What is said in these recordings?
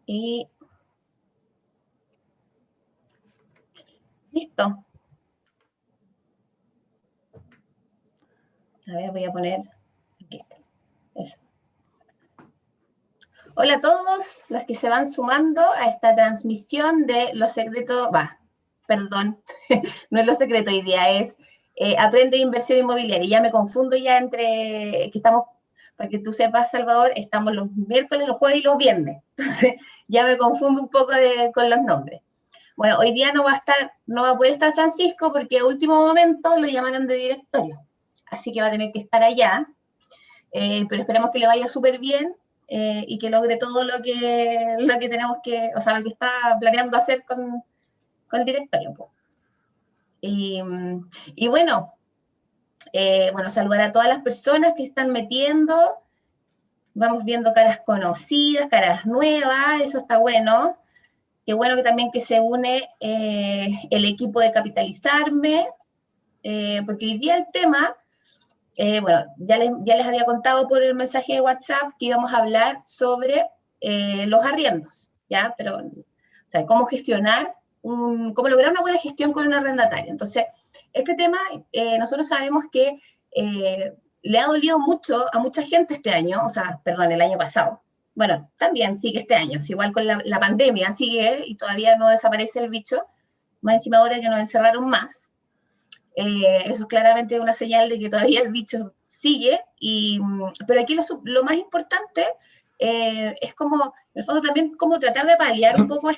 Y listo. A ver, voy a poner aquí. Eso. Hola a todos los que se van sumando a esta transmisión de Los Secretos, perdón, no es Los Secretos hoy día, es Aprende Inversión Inmobiliaria. Ya me confundo ya entre, que estamos, para que tú sepas, Salvador, estamos los miércoles, los jueves y los viernes. Entonces, ya me confundo un poco con los nombres. Bueno, hoy día no va a poder estar Francisco porque a último momento lo llamaron de directorio. Así que va a tener que estar allá. Pero esperemos que le vaya súper bien y que logre todo lo que tenemos que, o sea, lo que está planeando hacer con el directorio. Y bueno, saludar a todas las personas que están metiendo. Vamos viendo caras conocidas, caras nuevas, eso está bueno. Qué bueno que también que se une el equipo de Capitalizarme, porque hoy día el tema, ya les había contado por el mensaje de WhatsApp que íbamos a hablar sobre los arriendos, ¿ya? Pero, o sea, cómo gestionar, cómo lograr una buena gestión con un arrendatario. Entonces, este tema, nosotros sabemos que le ha dolido mucho a mucha gente este año, o sea, perdón, el año pasado. Bueno, también sigue este año, igual con la pandemia sigue y todavía no desaparece el bicho, más encima ahora que nos encerraron más. Eso es claramente una señal de que todavía el bicho sigue, pero aquí lo más importante es como, en el fondo también, como tratar de paliar un poco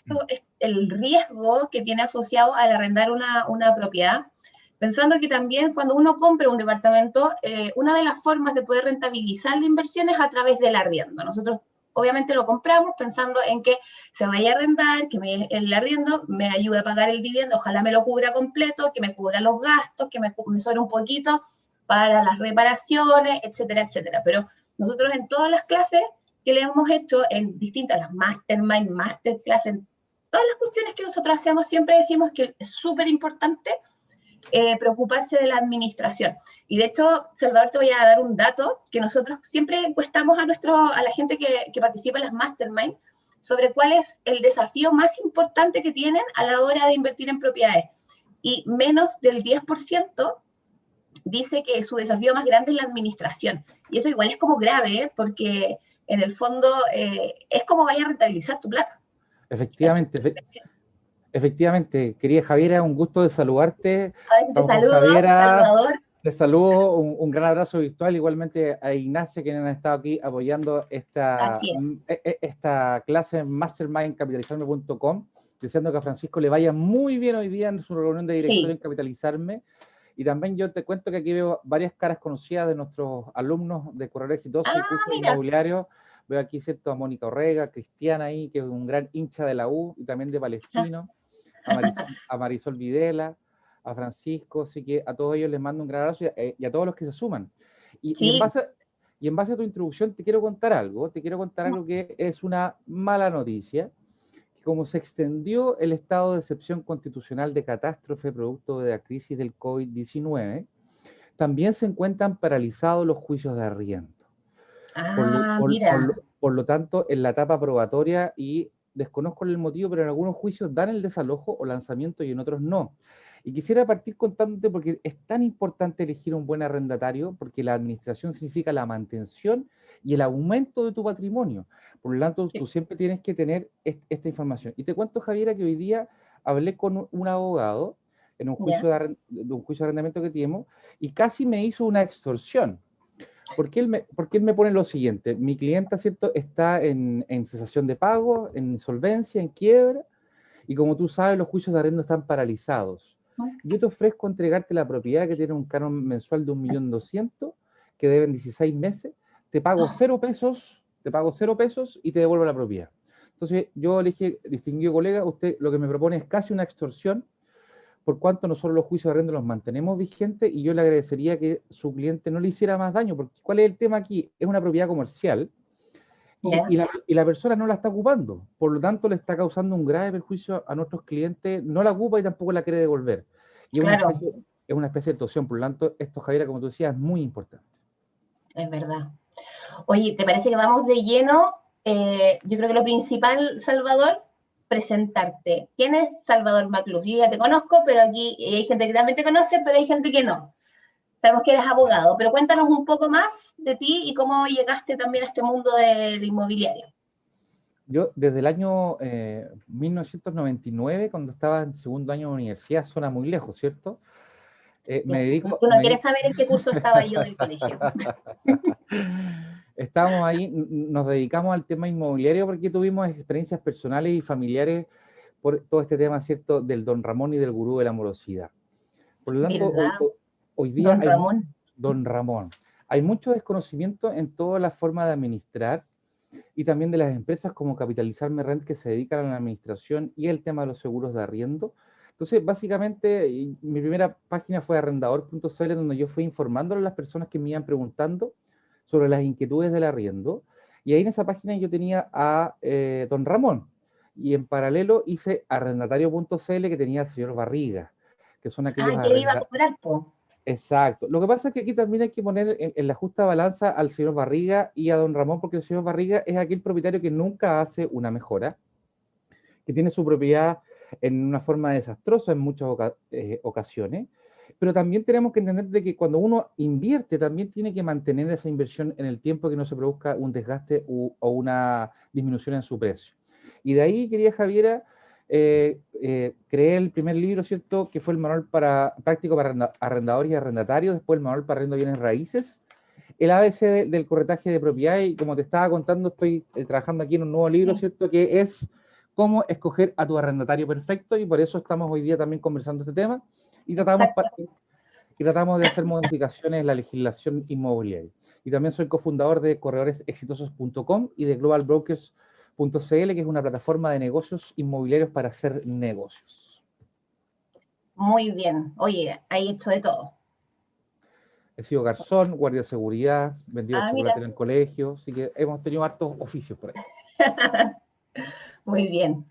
el riesgo que tiene asociado al arrendar una propiedad, pensando que también cuando uno compra un departamento, una de las formas de poder rentabilizar la inversión es a través del arriendo. Nosotros obviamente lo compramos pensando en que se vaya a arrendar, que el arriendo me ayude a pagar el dividendo, ojalá me lo cubra completo, que me cubra los gastos, que me sobre un poquito para las reparaciones, etcétera, etcétera. Pero nosotros en todas las clases que le hemos hecho, en distintas, las mastermind, masterclass, en todas las cuestiones que nosotros hacemos, siempre decimos que es súper importante preocuparse de la administración. Y de hecho, Salvador, te voy a dar un dato que nosotros siempre encuestamos a la gente que participa en las mastermind sobre cuál es el desafío más importante que tienen a la hora de invertir en propiedades. Y menos del 10% dice que su desafío más grande es la administración. Y eso igual es como grave, porque en el fondo es como vaya a rentabilizar tu plata. Efectivamente, querida Javiera, un gusto de saludarte. A ver si te saludo, Salvador. Te saludo, un gran abrazo virtual, igualmente a Ignacia, quienes han estado aquí apoyando esta clase en mastermindcapitalizarme.com, deseando que a Francisco le vaya muy bien hoy día en su reunión de directorio en Capitalizarme. Y también yo te cuento que aquí veo varias caras conocidas de nuestros alumnos de Corredor Exitoso y Curso Inmobiliario. Veo aquí, ¿cierto?, a Mónica Orrega, Cristiana ahí, que es un gran hincha de la U y también de Palestino. A Marisol Videla, a Francisco, así que a todos ellos les mando un gran abrazo y a todos los que se suman. Y en base a tu introducción te quiero contar algo que es una mala noticia, que como se extendió el estado de excepción constitucional de catástrofe producto de la crisis del COVID-19, también se encuentran paralizados los juicios de arriendo. Por lo tanto, en la etapa probatoria y desconozco el motivo, pero en algunos juicios dan el desalojo o lanzamiento y en otros no. Y quisiera partir contándote porque es tan importante elegir un buen arrendatario, porque la administración significa la mantención y el aumento de tu patrimonio. Por lo tanto, tú siempre tienes que tener esta información. Y te cuento, Javiera, que hoy día hablé con un abogado en un juicio de arrendamiento que tenemos y casi me hizo una extorsión. Porque él me pone lo siguiente: mi clienta, ¿cierto?, está en cesación de pago, en insolvencia, en quiebra, y como tú sabes, los juicios de arriendo están paralizados. Yo te ofrezco entregarte la propiedad que tiene un canon mensual de 1.200.000, que deben 16 meses, te pago 0 pesos y te devuelvo la propiedad. Entonces yo le dije, distinguido colega, usted lo que me propone es casi una extorsión, por cuanto nosotros los juicios de arriendo los mantenemos vigentes y yo le agradecería que su cliente no le hiciera más daño, porque ¿cuál es el tema aquí? Es una propiedad comercial y la persona no la está ocupando, por lo tanto le está causando un grave perjuicio a nuestros clientes, no la ocupa y tampoco la quiere devolver. Y es una especie de extorsión, por lo tanto esto, Javiera, como tú decías, es muy importante. Es verdad. Oye, ¿te parece que vamos de lleno Yo creo que lo principal, Salvador, presentarte. ¿Quién es Salvador Macluf? Yo ya te conozco, pero aquí hay gente que también te conoce, pero hay gente que no. Sabemos que eres abogado, pero cuéntanos un poco más de ti y cómo llegaste también a este mundo del inmobiliario. Yo desde el año 1999, cuando estaba en segundo año de universidad, suena muy lejos, ¿cierto? Me Como dedico, que uno me quiere di- saber en qué curso estaba yo del colegio. Estábamos ahí, nos dedicamos al tema inmobiliario porque tuvimos experiencias personales y familiares por todo este tema, ¿cierto?, del don Ramón y del gurú de la morosidad. Por lo tanto, ¿Verdad? hoy día Don Ramón. don Ramón, hay mucho desconocimiento en toda la forma de administrar y también de las empresas como Capitalizarme Rent que se dedican a la administración y el tema de los seguros de arriendo. Entonces, básicamente, mi primera página fue arrendador.cl, donde yo fui informando a las personas que me iban preguntando sobre las inquietudes del arriendo. Y ahí en esa página yo tenía a don Ramón. Y en paralelo hice arrendatario.cl que tenía al señor Barriga, que son aquellos Ah, que él iba a cobrar, po. Exacto. Lo que pasa es que aquí también hay que poner en la justa balanza al señor Barriga y a don Ramón, porque el señor Barriga es aquel propietario que nunca hace una mejora, que tiene su propiedad en una forma desastrosa en muchas ocasiones, pero también tenemos que entender de que cuando uno invierte también tiene que mantener esa inversión en el tiempo que no se produzca un desgaste o una disminución en su precio. Y de ahí, querida Javiera, creé el primer libro, ¿cierto? Que fue el manual práctico para arrendadores y arrendatarios, después el manual para arrendo de bienes raíces, el ABC del corretaje de propiedad y como te estaba contando, estoy trabajando aquí en un nuevo libro, Sí, ¿cierto? Que es cómo escoger a tu arrendatario perfecto y por eso estamos hoy día también conversando este tema y exacto. y tratamos de hacer modificaciones en la legislación inmobiliaria. Y también soy cofundador de corredoresexitosos.com y de globalbrokers.cl, que es una plataforma de negocios inmobiliarios para hacer negocios. Muy bien. Oye, hay hecho de todo. He sido garzón, guardia de seguridad, vendido Ah, chocolate mira. en el colegio, así que hemos tenido hartos oficios por ahí. Muy bien.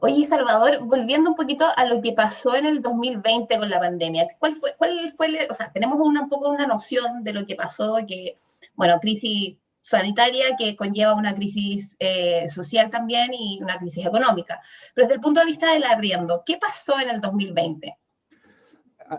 Oye, Salvador, volviendo un poquito a lo que pasó en el 2020 con la pandemia, o sea, tenemos un poco una noción de lo que pasó, que, bueno, crisis sanitaria que conlleva una crisis social también y una crisis económica. Pero desde el punto de vista del arriendo, ¿qué pasó en el 2020?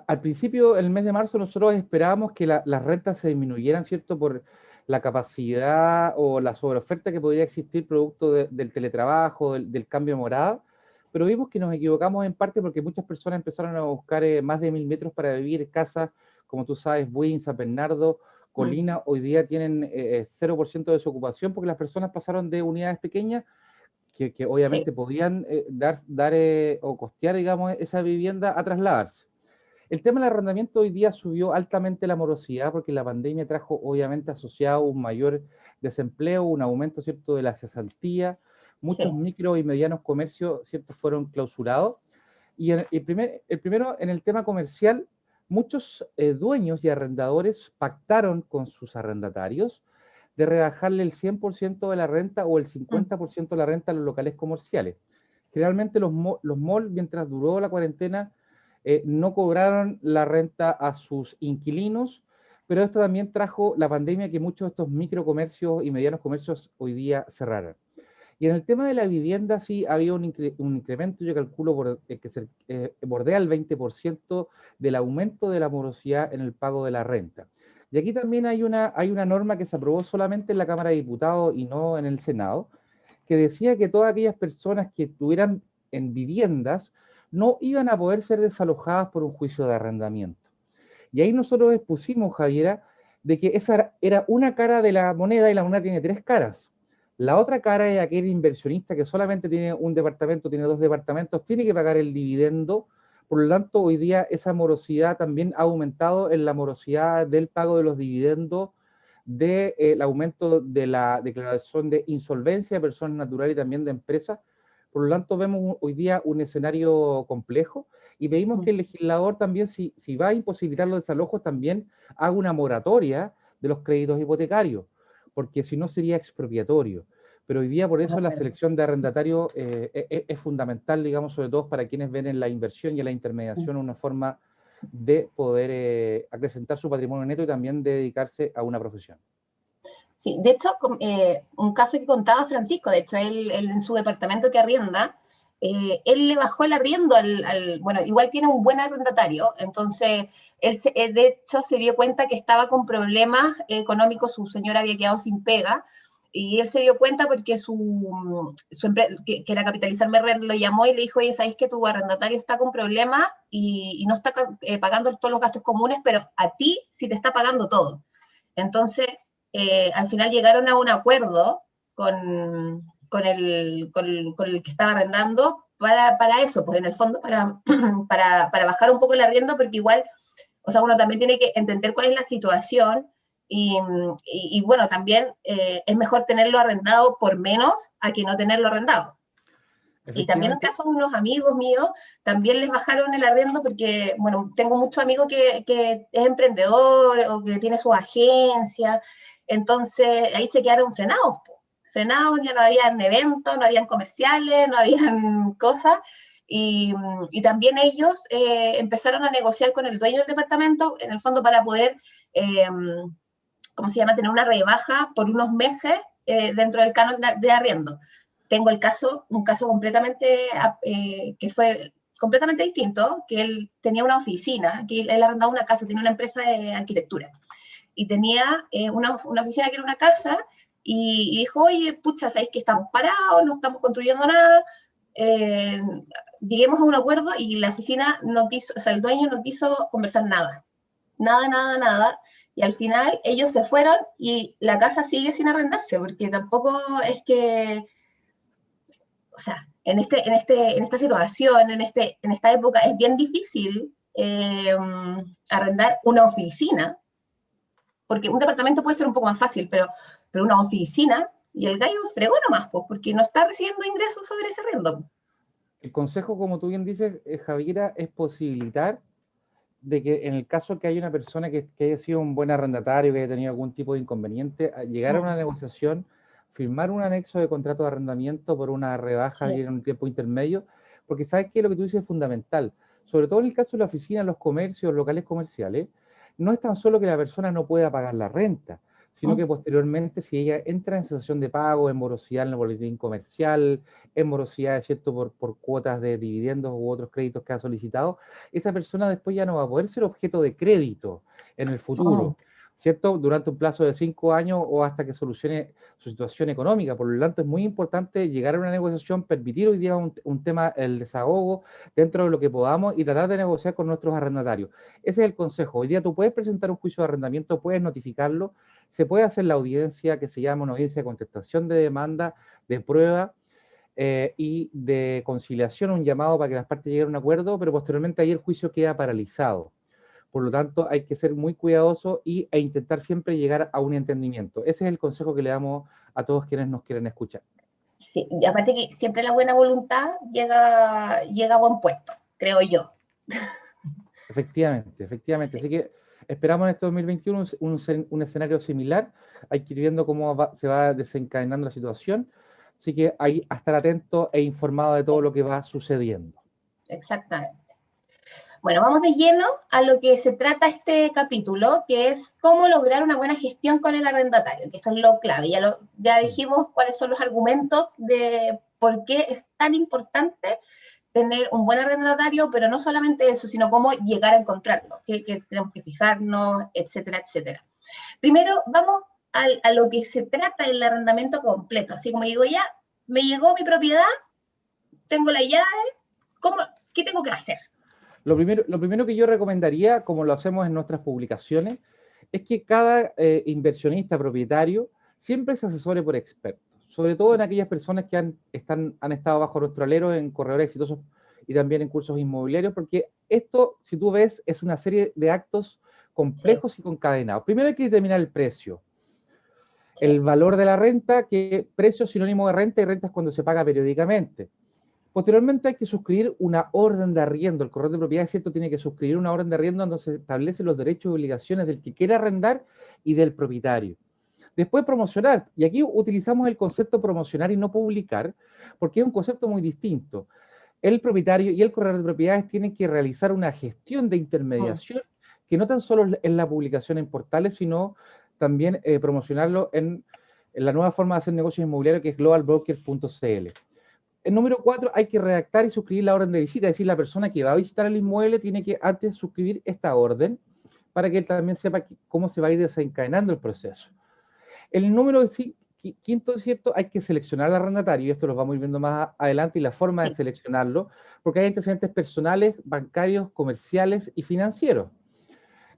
Al principio, el mes de marzo, nosotros esperábamos que las rentas se disminuyeran, ¿cierto? Por la capacidad o la sobreoferta que podría existir producto del teletrabajo, del cambio de morada, pero vimos que nos equivocamos en parte porque muchas personas empezaron a buscar más de 1000 metros para vivir, casas, como tú sabes, Buin, San Bernardo, Mm, Colina, hoy día tienen 0% de desocupación porque las personas pasaron de unidades pequeñas que sí, obviamente podían dar o costear, digamos, esa vivienda a trasladarse. El tema del arrendamiento hoy día subió altamente la morosidad porque la pandemia trajo obviamente asociado un mayor desempleo, un aumento, ¿cierto?, de la cesantía, muchos sí, micro y medianos comercios, ¿cierto?, fueron clausurados. Y el primero, en el tema comercial, muchos dueños y arrendadores pactaron con sus arrendatarios de rebajarle el 100% de la renta o el mm, 50% de la renta a los locales comerciales. Generalmente los malls, mientras duró la cuarentena, no cobraron la renta a sus inquilinos, pero esto también trajo la pandemia que muchos de estos microcomercios y medianos comercios hoy día cerraron. Y en el tema de la vivienda sí había un incremento, yo calculo, que se bordea el 20% del aumento de la morosidad en el pago de la renta. Y aquí también hay una norma que se aprobó solamente en la Cámara de Diputados y no en el Senado, que decía que todas aquellas personas que estuvieran en viviendas no iban a poder ser desalojadas por un juicio de arrendamiento. Y ahí nosotros expusimos, Javiera, de que esa era una cara de la moneda y la moneda tiene tres caras. La otra cara es aquel inversionista que solamente tiene un departamento, tiene dos departamentos, tiene que pagar el dividendo. Por lo tanto, hoy día esa morosidad también ha aumentado en la morosidad del pago de los dividendos, del aumento de la declaración de insolvencia de personas naturales y también de empresas. Por lo tanto, vemos hoy día un escenario complejo y pedimos mm, que el legislador también, si va a imposibilitar los desalojos, también haga una moratoria de los créditos hipotecarios, porque si no sería expropiatorio. Pero hoy día por de eso la acuerdo. selección de arrendatarios es fundamental, digamos, sobre todo para quienes ven en la inversión y en la Mm. intermediación una forma de poder acrecentar su patrimonio neto y también de dedicarse a una profesión. Sí, de hecho, un caso que contaba Francisco, de hecho, él en su departamento que arrienda, él le bajó el arriendo bueno, igual tiene un buen arrendatario, entonces él de hecho se dio cuenta que estaba con problemas económicos, su señora había quedado sin pega, y él se dio cuenta porque que era Capitalizarme Red, lo llamó y le dijo, oye, ¿sabes que tu arrendatario está con problemas y no está pagando todos los gastos comunes, pero a ti sí te está pagando todo? Entonces, al final llegaron a un acuerdo con el que estaba arrendando para eso, pues en el fondo para bajar un poco el arriendo, porque igual, o sea, uno también tiene que entender cuál es la situación y bueno, también es mejor tenerlo arrendado por menos a que no tenerlo arrendado. Y también en Efectivamente, caso de unos amigos míos, también les bajaron el arriendo porque, bueno, tengo muchos amigos que es emprendedor o que tiene su agencia, entonces ahí se quedaron frenados, po. Frenados, ya no habían eventos, no habían comerciales, no habían cosas, y también ellos empezaron a negociar con el dueño del departamento, en el fondo para poder, ¿cómo se llama?, tener una rebaja por unos meses dentro del canon de arriendo. Tengo un caso completamente, que fue completamente distinto, que él tenía una oficina, que él arrendaba una casa, tenía una empresa de arquitectura, y tenía una oficina que era una casa, y dijo, oye, pucha, ¿sabéis que estamos parados, no estamos construyendo nada? Eh, Lleguemos a un acuerdo, y la oficina no quiso, o sea, el dueño no quiso conversar nada, nada, nada, nada, y al final ellos se fueron y la casa sigue sin arrendarse, porque tampoco es que, o sea, en esta situación, en esta época, es bien difícil arrendar una oficina, porque un departamento puede ser un poco más fácil, pero una oficina, y el gallo fregó nomás, pues, porque no está recibiendo ingresos sobre ese arriendo. el consejo, como tú bien dices, Javiera, es posibilitar de que en el caso que haya una persona que haya sido un buen arrendatario, que haya tenido algún tipo de inconveniente, llegar a una negociación, firmar un anexo de contrato de arrendamiento por una rebaja Sí. y en un tiempo intermedio, porque sabes que lo que tú dices es fundamental, sobre todo en el caso de la oficina, los comercios, locales comerciales, no es tan solo que la persona no pueda pagar la renta, sino que posteriormente, si ella entra en cesación de pago, en morosidad en el boletín comercial, en morosidad, ¿cierto?, por cuotas de dividendos u otros créditos que ha solicitado, esa persona después ya no va a poder ser objeto de crédito en el futuro, ¿cierto? Durante un plazo de 5 años o hasta que solucione su situación económica. Por lo tanto, es muy importante llegar a una negociación, permitir hoy día un tema, el desahogo, dentro de lo que podamos y tratar de negociar con nuestros arrendatarios. Ese es el consejo. Hoy día tú puedes presentar un juicio de arrendamiento, puedes notificarlo, se puede hacer la audiencia que se llama una audiencia de contestación de demanda, de prueba, y de conciliación, un llamado para que las partes lleguen a un acuerdo, pero posteriormente ahí el juicio queda paralizado. Por lo tanto, hay que ser muy cuidadoso e intentar siempre llegar a un entendimiento. Ese es el consejo que le damos a todos quienes nos quieren escuchar. Sí, y aparte que siempre la buena voluntad llega a buen puerto, creo yo. Efectivamente, efectivamente. Sí, Así que esperamos en este 2021 un escenario similar. Hay que ir viendo cómo se va desencadenando la situación. Así que hay a estar atento e informado de todo lo que va sucediendo. exactamente. Bueno, vamos de lleno a lo que se trata este capítulo, que es cómo lograr una buena gestión con el arrendatario, que esto es lo clave. Ya dijimos cuáles son los argumentos de por qué es tan importante tener un buen arrendatario, pero no solamente eso, sino cómo llegar a encontrarlo, que tenemos que fijarnos, etcétera, etcétera. Primero, vamos a lo que se trata del arrendamiento completo. Así como digo, ya, me llegó mi propiedad, tengo la llave, ¿cómo, ¿qué tengo que hacer? Lo primero que yo recomendaría, como lo hacemos en nuestras publicaciones, es que cada inversionista propietario siempre se asesore por expertos, sobre todo en aquellas personas que han estado bajo nuestro alero en corredores exitosos y también en cursos inmobiliarios, porque esto, si tú ves, es una serie de actos Sí, complejos y concadenados. Primero hay que determinar el precio, sí. el valor de la renta, que precio es sinónimo de renta, y renta es cuando se paga periódicamente. Posteriormente hay que suscribir una orden de arriendo. El corredor de propiedades, ¿cierto?, tiene que suscribir una orden de arriendo donde se establecen los derechos y obligaciones del que quiere arrendar y del propietario. Después promocionar, y aquí utilizamos el concepto promocionar y no publicar, porque es un concepto muy distinto. El propietario y el corredor de propiedades tienen que realizar una gestión de Mm, intermediación que no tan solo es la publicación en portales, sino también promocionarlo en la nueva forma de hacer negocios inmobiliarios que es globalbroker.cl. El número 4, hay que redactar y suscribir la orden de visita, es decir, la persona que va a visitar el inmueble tiene que antes suscribir esta orden para que él también sepa cómo se va a ir desencadenando el proceso. El número 5, ¿cierto? Hay que seleccionar al arrendatario, y esto lo vamos a ir viendo más adelante, y la forma de seleccionarlo, porque hay antecedentes personales, bancarios, comerciales y financieros.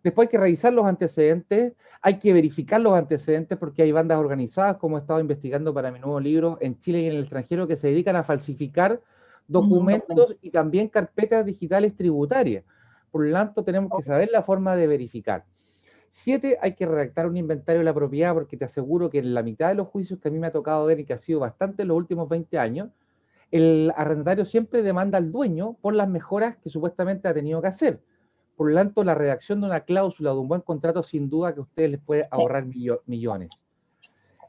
Después hay que revisar los antecedentes, hay que verificar los antecedentes porque hay bandas organizadas, como he estado investigando para mi nuevo libro, en Chile y en el extranjero, que se dedican a falsificar documentos y también carpetas digitales tributarias. Por lo tanto, tenemos que saber la forma de verificar. 7, hay que redactar un inventario de la propiedad, porque te aseguro que en la mitad de los juicios que a mí me ha tocado ver y que ha sido bastante en los últimos 20 años, el arrendatario siempre demanda al dueño por las mejoras que supuestamente ha tenido que hacer. Por lo tanto, la redacción de una cláusula, de un buen contrato, sin duda que a ustedes les puede ahorrar millones.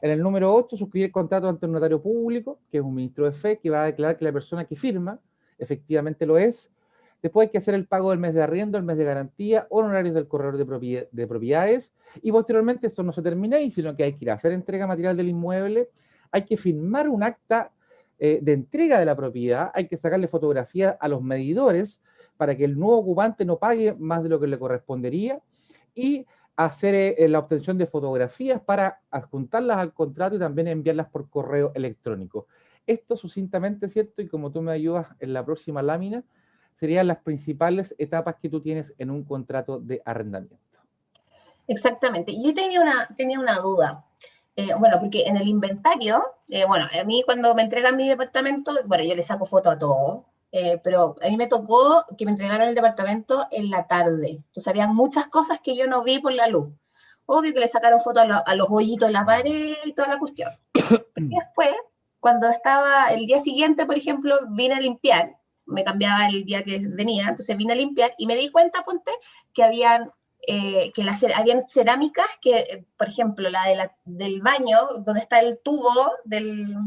En el número 8, suscribir el contrato ante un notario público, que es un ministro de fe, que va a declarar que la persona que firma efectivamente lo es. Después hay que hacer el pago del mes de arriendo, el mes de garantía, honorarios del corredor de propiedades, y posteriormente esto no se termina ahí, sino que hay que ir a hacer entrega material del inmueble, hay que firmar un acta de entrega de la propiedad, hay que sacarle fotografía a los medidores para que el nuevo ocupante no pague más de lo que le correspondería, y hacer la obtención de fotografías para adjuntarlas al contrato y también enviarlas por correo electrónico. Esto sucintamente, ¿cierto? Y como tú me ayudas en la próxima lámina, serían las principales etapas que tú tienes en un contrato de arrendamiento. Exactamente. Yo tenía una duda. Bueno, porque en el inventario, bueno, a mí cuando me entregan mi departamento, bueno, yo le saco foto a todo, pero a mí me tocó que me entregaron el departamento en la tarde. Entonces había muchas cosas que yo no vi por la luz. Obvio que le sacaron fotos a los hoyitos en la pared y toda la cuestión. Y después, cuando estaba el día siguiente, por ejemplo, vine a limpiar, me cambiaba el día que venía, entonces vine a limpiar y me di cuenta, ponte, que habían habían cerámicas que, por ejemplo, del baño, donde está el tubo de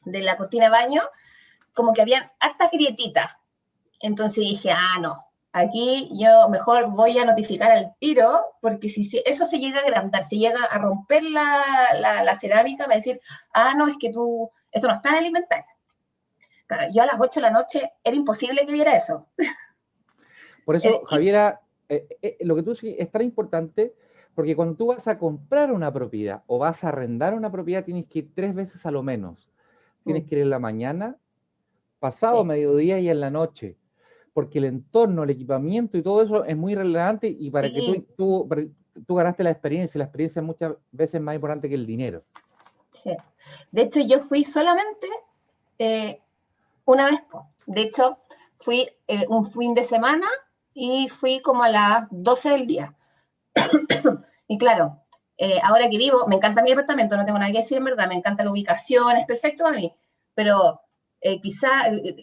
la cortina de baño, como que habían hartas grietitas. Entonces dije, no, aquí yo mejor voy a notificar al tiro, porque si eso se llega a agrandar, se llega a romper la cerámica, me va a decir, no, es que esto no está en el inventario. Claro, yo a las 8 de la noche era imposible que viera eso. Por eso, Javiera, lo que tú dices es tan importante, porque cuando tú vas a comprar una propiedad o vas a arrendar una propiedad, tienes que ir 3 veces a lo menos. Tienes que ir en la mañana, pasado mediodía y en la noche, porque el entorno, el equipamiento y todo eso es muy relevante, y para que tú ganaste la experiencia es muchas veces más importante que el dinero. Sí. De hecho, yo fui solamente una vez. De hecho, fui un fin de semana y fui como a las 12 del día. Y claro, ahora que vivo, me encanta mi departamento, no tengo nada que decir en verdad, me encanta la ubicación, es perfecto para mí, pero quizá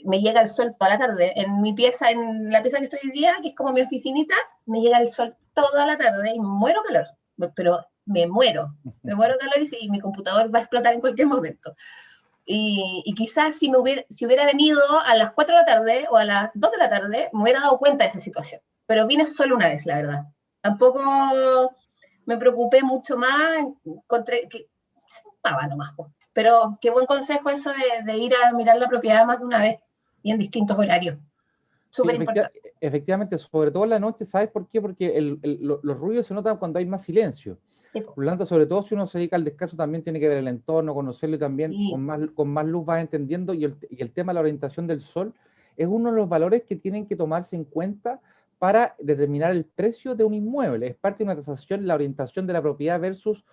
me llega el sol toda la tarde. En mi pieza, en la pieza que estoy hoy día, que es como mi oficinita, me llega el sol toda la tarde y me muero calor, pero me muero calor y mi computador va a explotar en cualquier momento. Y quizás si hubiera venido a las 4 de la tarde o a las 2 de la tarde, me hubiera dado cuenta de esa situación. Pero vine solo una vez, la verdad. Tampoco me preocupé mucho más, encontré que se ocupaba nomás. Pero qué buen consejo eso de ir a mirar la propiedad más de una vez y en distintos horarios. Súper importante. Efectivamente, sobre todo en la noche, ¿sabes por qué? Porque los ruidos se notan cuando hay más silencio. Sí. Por lo tanto, sobre todo si uno se dedica al descanso, también tiene que ver el entorno, conocerlo, y también con más luz vas entendiendo, y el tema de la orientación del sol es uno de los valores que tienen que tomarse en cuenta para determinar el precio de un inmueble. Es parte de una tasación, la orientación de la propiedad versus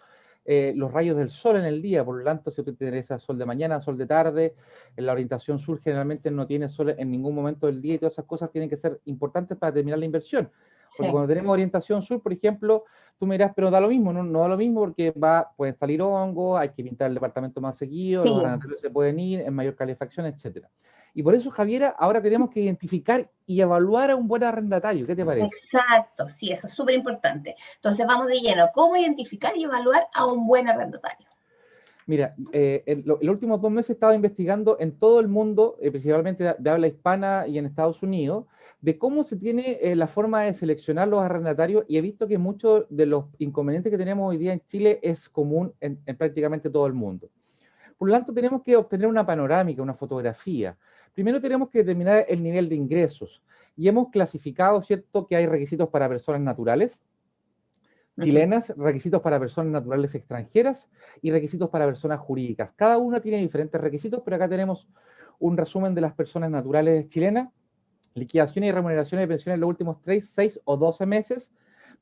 los rayos del sol en el día. Por lo tanto, si te interesa sol de mañana, sol de tarde, la orientación sur generalmente no tiene sol en ningún momento del día, y todas esas cosas tienen que ser importantes para determinar la inversión. Porque cuando tenemos orientación sur, por ejemplo, tú me dirás, pero da lo mismo, no da lo mismo, porque pueden salir hongos, hay que pintar el departamento más seguido, los arrendatarios se pueden ir en mayor calefacción, etcétera. Y por eso, Javiera, ahora tenemos que identificar y evaluar a un buen arrendatario. ¿Qué te parece? Exacto, sí, eso es súper importante. Entonces vamos de lleno. ¿Cómo identificar y evaluar a un buen arrendatario? Mira, en los últimos 2 meses he estado investigando en todo el mundo, principalmente de habla hispana y en Estados Unidos, de cómo se tiene la forma de seleccionar los arrendatarios, y he visto que muchos de los inconvenientes que tenemos hoy día en Chile es común en prácticamente todo el mundo. Por lo tanto, tenemos que obtener una panorámica, una fotografía. Primero tenemos que determinar el nivel de ingresos, y hemos clasificado, ¿cierto?, que hay requisitos para personas naturales chilenas, requisitos para personas naturales extranjeras y requisitos para personas jurídicas. Cada una tiene diferentes requisitos, pero acá tenemos un resumen de las personas naturales chilenas: liquidaciones y remuneraciones de pensiones en los últimos 3, 6 o 12 meses,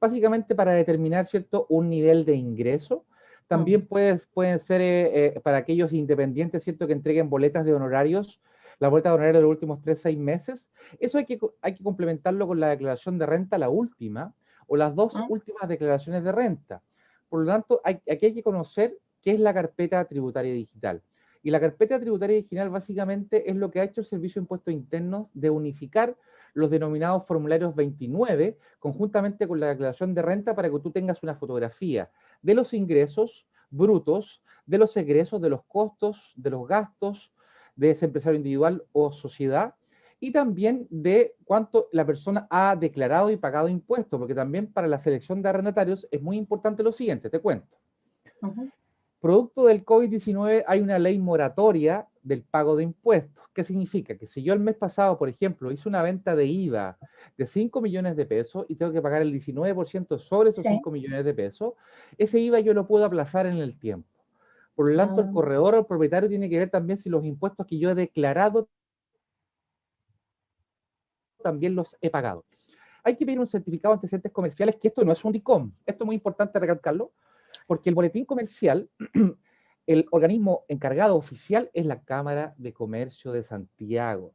básicamente para determinar, ¿cierto?, un nivel de ingreso. También pueden ser para aquellos independientes, ¿cierto?, que entreguen boletas de honorarios, la boleta de honorarios de los últimos 3, 6 meses. Eso hay que complementarlo con la declaración de renta, la última, o las dos últimas declaraciones de renta. Por lo tanto, aquí hay que conocer qué es la carpeta tributaria digital. Y la carpeta tributaria digital básicamente es lo que ha hecho el Servicio de Impuestos Internos de unificar los denominados formularios 29 conjuntamente con la declaración de renta, para que tú tengas una fotografía de los ingresos brutos, de los egresos, de los costos, de los gastos de ese empresario individual o sociedad, y también de cuánto la persona ha declarado y pagado impuestos, porque también para la selección de arrendatarios es muy importante lo siguiente, te cuento. Producto del COVID-19 hay una ley moratoria del pago de impuestos. ¿Qué significa? Que si yo el mes pasado, por ejemplo, hice una venta de IVA de 5 millones de pesos y tengo que pagar el 19% sobre esos 5 millones de pesos, ese IVA yo lo puedo aplazar en el tiempo. Por lo tanto, el corredor o el propietario tiene que ver también si los impuestos que yo he declarado también los he pagado. Hay que pedir un certificado de antecedentes comerciales, que esto no es un DICOM. Esto es muy importante recalcarlo, porque el boletín comercial, el organismo encargado oficial es la Cámara de Comercio de Santiago,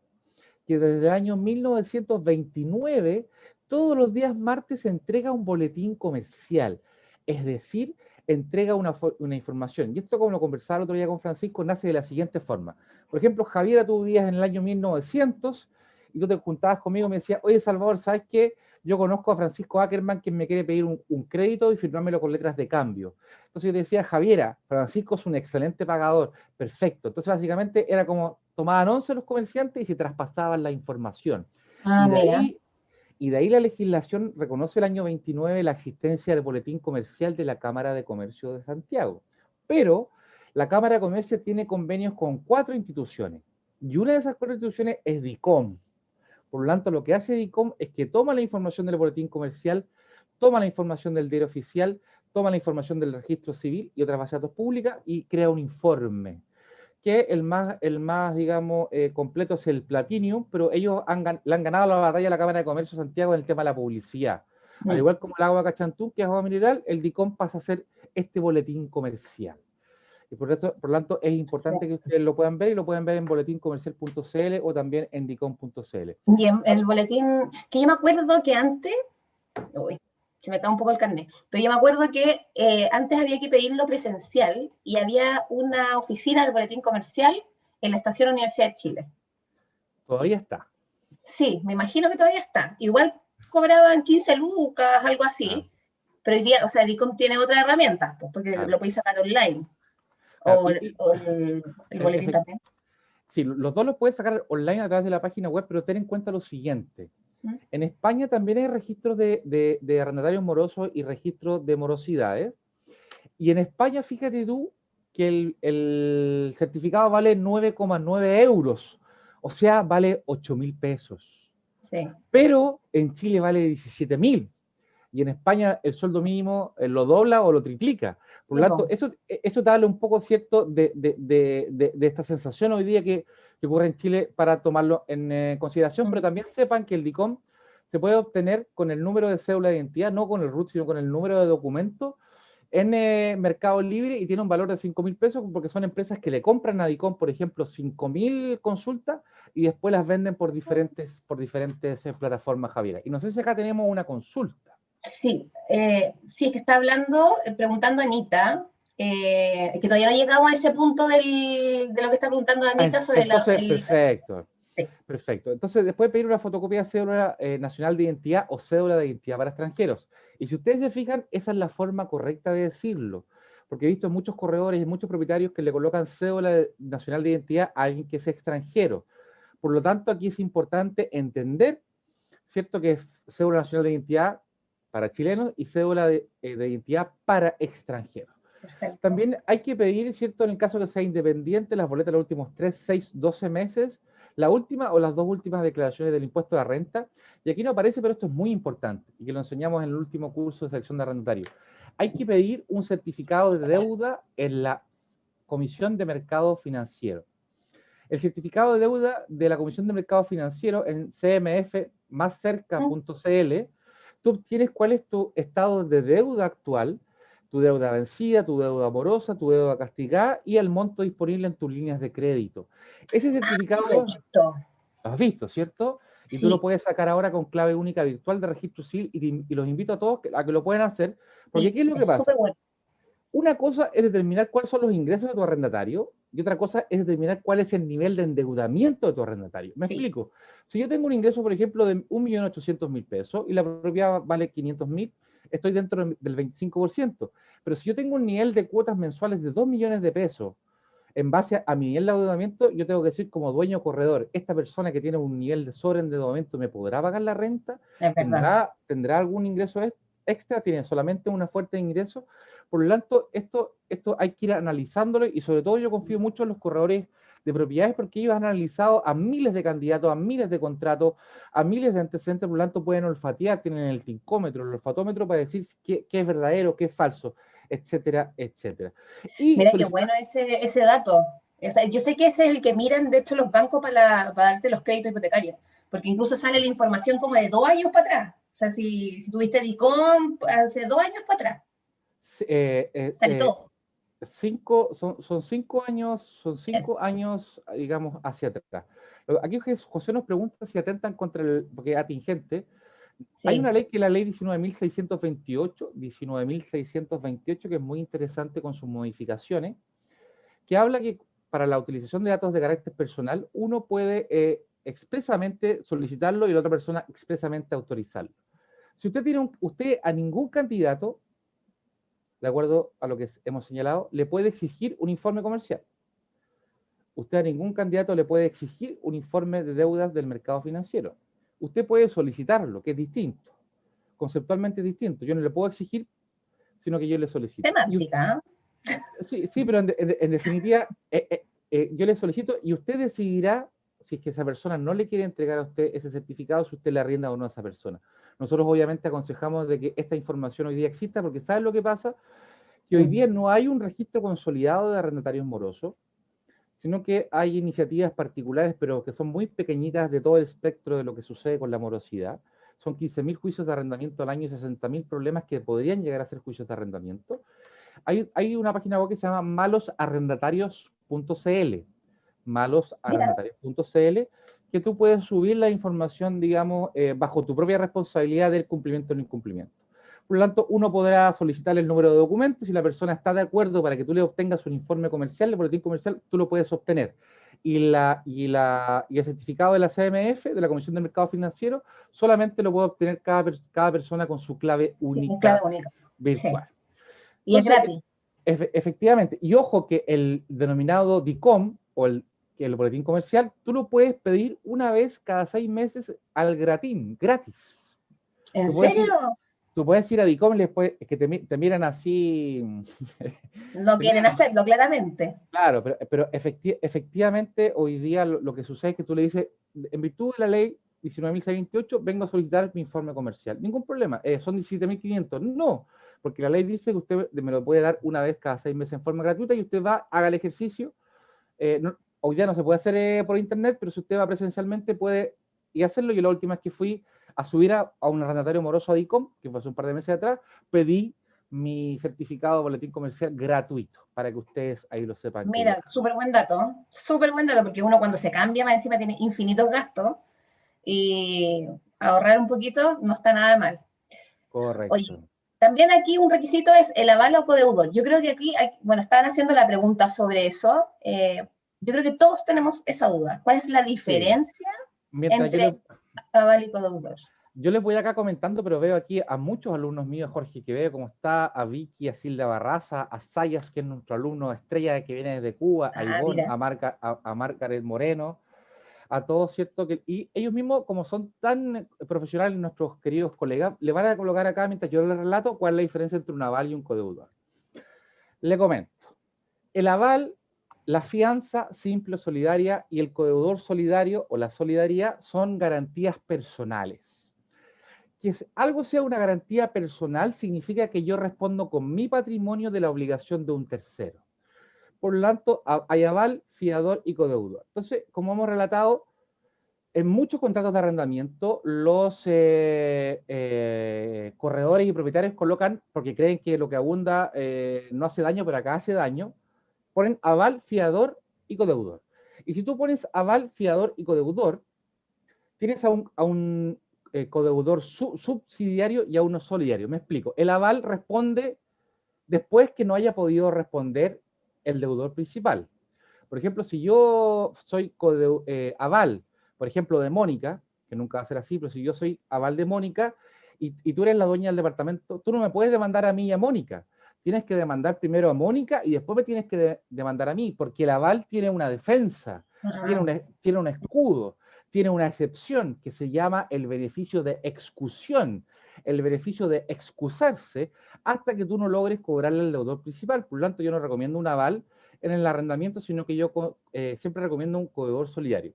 que desde el año 1929, todos los días martes, entrega un boletín comercial, es decir, entrega una información. Y esto, como lo conversaba el otro día con Francisco, nace de la siguiente forma. Por ejemplo, Javiera, tú vivías en el año 1900 y tú te juntabas conmigo y me decías: oye, Salvador, ¿sabes qué? Yo conozco a Francisco Ackerman, que me quiere pedir un crédito y firmármelo con letras de cambio. Entonces yo te decía: Javiera, Francisco es un excelente pagador. Perfecto. Entonces básicamente era como tomaban once los comerciantes y se traspasaban la información. Y de ahí la legislación reconoce el año 29 la existencia del boletín comercial de la Cámara de Comercio de Santiago. Pero la Cámara de Comercio tiene convenios con 4 instituciones, y una de esas 4 instituciones es DICOM. Por lo tanto, lo que hace DICOM es que toma la información del boletín comercial, toma la información del diario oficial, toma la información del registro civil y otras bases de datos públicas y crea un informe, que el más digamos, completo es el Platinum, pero ellos le han ganado la batalla a la Cámara de Comercio de Santiago en el tema de la publicidad. Al igual como el agua Cachantú, que es agua mineral, el DICOM pasa a ser este boletín comercial. Y por lo tanto, es importante que ustedes lo puedan ver, y lo pueden ver en boletincomercial.cl o también en dicom.cl. Y en el boletín, que yo me acuerdo que antes, uy, se me cae un poco el carnet, pero yo me acuerdo que antes había que pedirlo presencial y había una oficina del boletín comercial en la estación Universidad de Chile. Todavía está. Sí, me imagino que todavía está. Igual cobraban 15 lucas, algo así, pero hoy día, o sea, DICOM tiene otras herramientas, pues, porque lo podéis sacar online. O el boletín también. Sí, los dos los puedes sacar online a través de la página web, pero ten en cuenta lo siguiente. En España también hay registros de arrendatarios morosos y registros de morosidades. Y en España, fíjate tú, que el certificado vale 9,9 euros. O sea, vale 8.000 pesos. Sí. Pero en Chile vale 17.000. Y en España el sueldo mínimo lo dobla o lo triplica. Por lo tanto, eso te habla un poco, ¿cierto?, de esta sensación hoy día que ocurre en Chile, para tomarlo en consideración. Pero también sepan que el DICOM se puede obtener con el número de cédula de identidad, no con el RUT, sino con el número de documento, en Mercado Libre, y tiene un valor de 5.000 pesos, porque son empresas que le compran a DICOM, por ejemplo, 5.000 consultas y después las venden por diferentes plataformas, Javiera. Y no sé si acá tenemos una consulta. Sí, sí, es que está hablando, preguntando Anita, que todavía no llegamos a ese punto de lo que está preguntando Anita sobre perfecto. Sí. Perfecto. Entonces, después pedir una fotocopia de cédula nacional de identidad o cédula de identidad para extranjeros. Y si ustedes se fijan, esa es la forma correcta de decirlo, porque he visto muchos corredores y muchos propietarios que le colocan cédula nacional de identidad a alguien que es extranjero. Por lo tanto, aquí es importante entender ¿cierto? Que es cédula nacional de identidad para chilenos y cédula de identidad para extranjeros. Perfecto. También hay que pedir, ¿cierto? En el caso que sea independiente, las boletas de los últimos 3, 6, 12 meses, la última o las dos últimas declaraciones del impuesto de renta. Y aquí no aparece, pero esto es muy importante y que lo enseñamos en el último curso de selección de arrendatario. Hay que pedir un certificado de deuda en la Comisión de Mercado Financiero. El certificado de deuda de la Comisión de Mercado Financiero en cmfmáscerca.cl, tú obtienes cuál es tu estado de deuda actual, tu deuda vencida, tu deuda morosa, tu deuda castigada y el monto disponible en tus líneas de crédito. Ese Sí, lo he certificado visto. lo has visto, ¿cierto? Y tú lo Sí, puedes sacar ahora con clave única virtual de registro civil y los invito a todos a que lo puedan hacer, porque sí, ¿qué es lo que es pasa? súper bueno. Una cosa es determinar cuáles son los ingresos de tu arrendatario y otra cosa es determinar cuál es el nivel de endeudamiento de tu arrendatario. ¿Me Sí, explico? Si yo tengo un ingreso, por ejemplo, de 1.800.000 pesos y la propiedad vale 500.000, estoy dentro del 25%. Pero si yo tengo un nivel de cuotas mensuales de 2 millones de pesos, en base a mi nivel de endeudamiento, yo tengo que decir como dueño corredor, esta persona que tiene un nivel de sobreendeudamiento, ¿me podrá pagar la renta? es verdad. ¿Tendrá algún ingreso extra? ¿Tiene solamente una fuerte de ingreso? Por lo tanto, esto hay que ir analizándolo y sobre todo yo confío mucho en los corredores de propiedades porque ellos han analizado a miles de candidatos, a miles de contratos, a miles de antecedentes, por lo tanto pueden olfatear, tienen el tincómetro, el olfatómetro para decir qué es verdadero, qué es falso, etcétera, etcétera. Y Mira qué solicitar. bueno ese dato. O sea, yo sé que ese es el que miran, de hecho, los bancos para darte los créditos hipotecarios, porque incluso sale la información como de 2 años para atrás. O sea, si tuviste DICOM hace 2 años para atrás, eh, eh, sale eh, todo. son 5 años, digamos, hacia atrás. Aquí José nos pregunta si atentan contra porque es atingente. Hay una Sí, ley que es la ley 19.628, que es muy interesante con sus modificaciones, que habla que para la utilización de datos de carácter personal, uno puede expresamente solicitarlo y la otra persona expresamente autorizarlo. Si usted tiene usted a ningún candidato, de acuerdo a lo que hemos señalado, le puede exigir un informe comercial. Usted a ningún candidato le puede exigir un informe de deudas del mercado financiero. Usted puede solicitarlo, que es distinto, conceptualmente es distinto. Yo no le puedo exigir, sino que yo le solicito. semántica. Sí, sí, pero en definitiva, yo le solicito y usted decidirá si es que esa persona no le quiere entregar a usted ese certificado, si usted le arrienda o no a esa persona. Nosotros obviamente aconsejamos de que esta información hoy día exista, porque ¿saben lo que pasa? Que hoy día no hay un registro consolidado de arrendatarios morosos, sino que hay iniciativas particulares, pero que son muy pequeñitas de todo el espectro de lo que sucede con la morosidad. Son 15.000 juicios de arrendamiento al año y 60.000 problemas que podrían llegar a ser juicios de arrendamiento. Hay una página web que se llama malosarrendatarios.cl, Mira, malosarrendatarios.cl, que tú puedes subir la información, digamos, bajo tu propia responsabilidad del cumplimiento o no incumplimiento. Por lo tanto, uno podrá solicitar el número de documentos. Si la persona está de acuerdo para que tú le obtengas un informe comercial, el boletín comercial, tú lo puedes obtener. Y el certificado de la CMF, de la Comisión del Mercado Financiero, solamente lo puede obtener cada persona con su clave sí, es clave única única. Sí, virtual. y es Entonces, gratis. efectivamente, y ojo que el denominado DICOM o el boletín comercial, tú lo puedes pedir una vez cada 6 meses al gratis. ¿En Tú puedes ir, serio? tú puedes ir a DICOM y después es que te miran así, No te quieren miran, hacerlo, claramente. claro, pero efectivamente hoy día lo que sucede es que tú le dices, en virtud de la ley 19.628, vengo a solicitar mi informe comercial. Ningún problema, son 17.500. No, porque la ley dice que usted me lo puede dar una vez cada 6 meses en forma gratuita y usted va, haga el ejercicio. Hoy día no se puede hacer por internet, pero si usted va presencialmente puede y hacerlo. Yo la última vez que fui a subir a un arrendatario moroso a DICOM, que fue hace un par de meses atrás, pedí mi certificado de boletín comercial gratuito, para que ustedes ahí lo sepan que Mira, súper buen dato, porque uno cuando se cambia más encima tiene infinitos gastos y ahorrar un poquito no está nada mal. Oye, correcto. también aquí un requisito es el aval o codeudor. Yo creo que aquí, bueno, estaban haciendo la pregunta sobre eso. Yo creo que todos tenemos esa duda. ¿Cuál es la Sí, diferencia mientras entre aval y codeudor? yo les voy acá comentando, pero veo aquí a muchos alumnos míos, Jorge, que veo cómo está, a Vicky, a Silda Barraza, a Sayas, que es nuestro alumno estrella que viene desde Cuba, a Ah, Ivonne, mira, a Margaret Moreno, a todos, ¿cierto? Y ellos mismos, como son tan profesionales, nuestros queridos colegas, le van a colocar acá, mientras yo les relato, cuál es la diferencia entre un aval y un codeudor. Le comento. El aval, la fianza simple o solidaria y el codeudor solidario o la solidaridad son garantías personales. Que algo sea una garantía personal significa que yo respondo con mi patrimonio de la obligación de un tercero. Por lo tanto, hay aval, fiador y codeudor. Entonces, como hemos relatado, en muchos contratos de arrendamiento, los corredores y propietarios colocan, porque creen que lo que abunda no hace daño, pero acá hace daño, ponen aval, fiador y codeudor. Y si tú pones aval, fiador y codeudor, tienes a un codeudor subsidiario y a uno solidario. Me explico. El aval responde después que no haya podido responder el deudor principal. Por ejemplo, si yo soy aval, por ejemplo, de Mónica, que nunca va a ser así, pero si yo soy aval de Mónica y tú eres la dueña del departamento, tú no me puedes demandar a mí y a Mónica. Tienes que demandar primero a Mónica y después me tienes que demandar a mí, porque el aval tiene una defensa, tiene un escudo, tiene una excepción que se llama el beneficio de excusión, el beneficio de excusarse hasta que tú no logres cobrarle al deudor principal. Por lo tanto, yo no recomiendo un aval en el arrendamiento, sino que yo siempre recomiendo un codeudor solidario.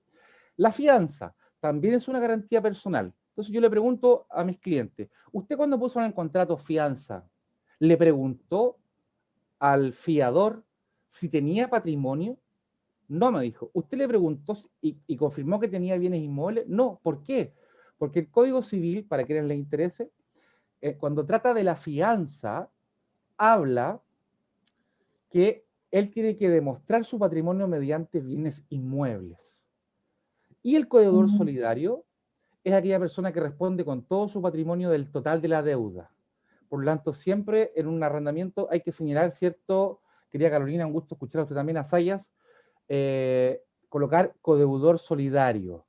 La fianza también es una garantía personal. Entonces yo le pregunto a mis clientes, ¿usted cuando puso en el contrato fianza, le preguntó al fiador si tenía patrimonio? No, me dijo. ¿Usted le preguntó y confirmó que tenía bienes inmuebles? No. ¿Por qué? Porque el Código Civil, para quienes les interese, cuando trata de la fianza, habla que él tiene que demostrar su patrimonio mediante bienes inmuebles. Y el codeudor solidario es aquella persona que responde con todo su patrimonio del total de la deuda. Por lo tanto, siempre en un arrendamiento hay que señalar, ¿cierto? Querida Carolina, un gusto escuchar a usted también, a Sayas, colocar codeudor solidario,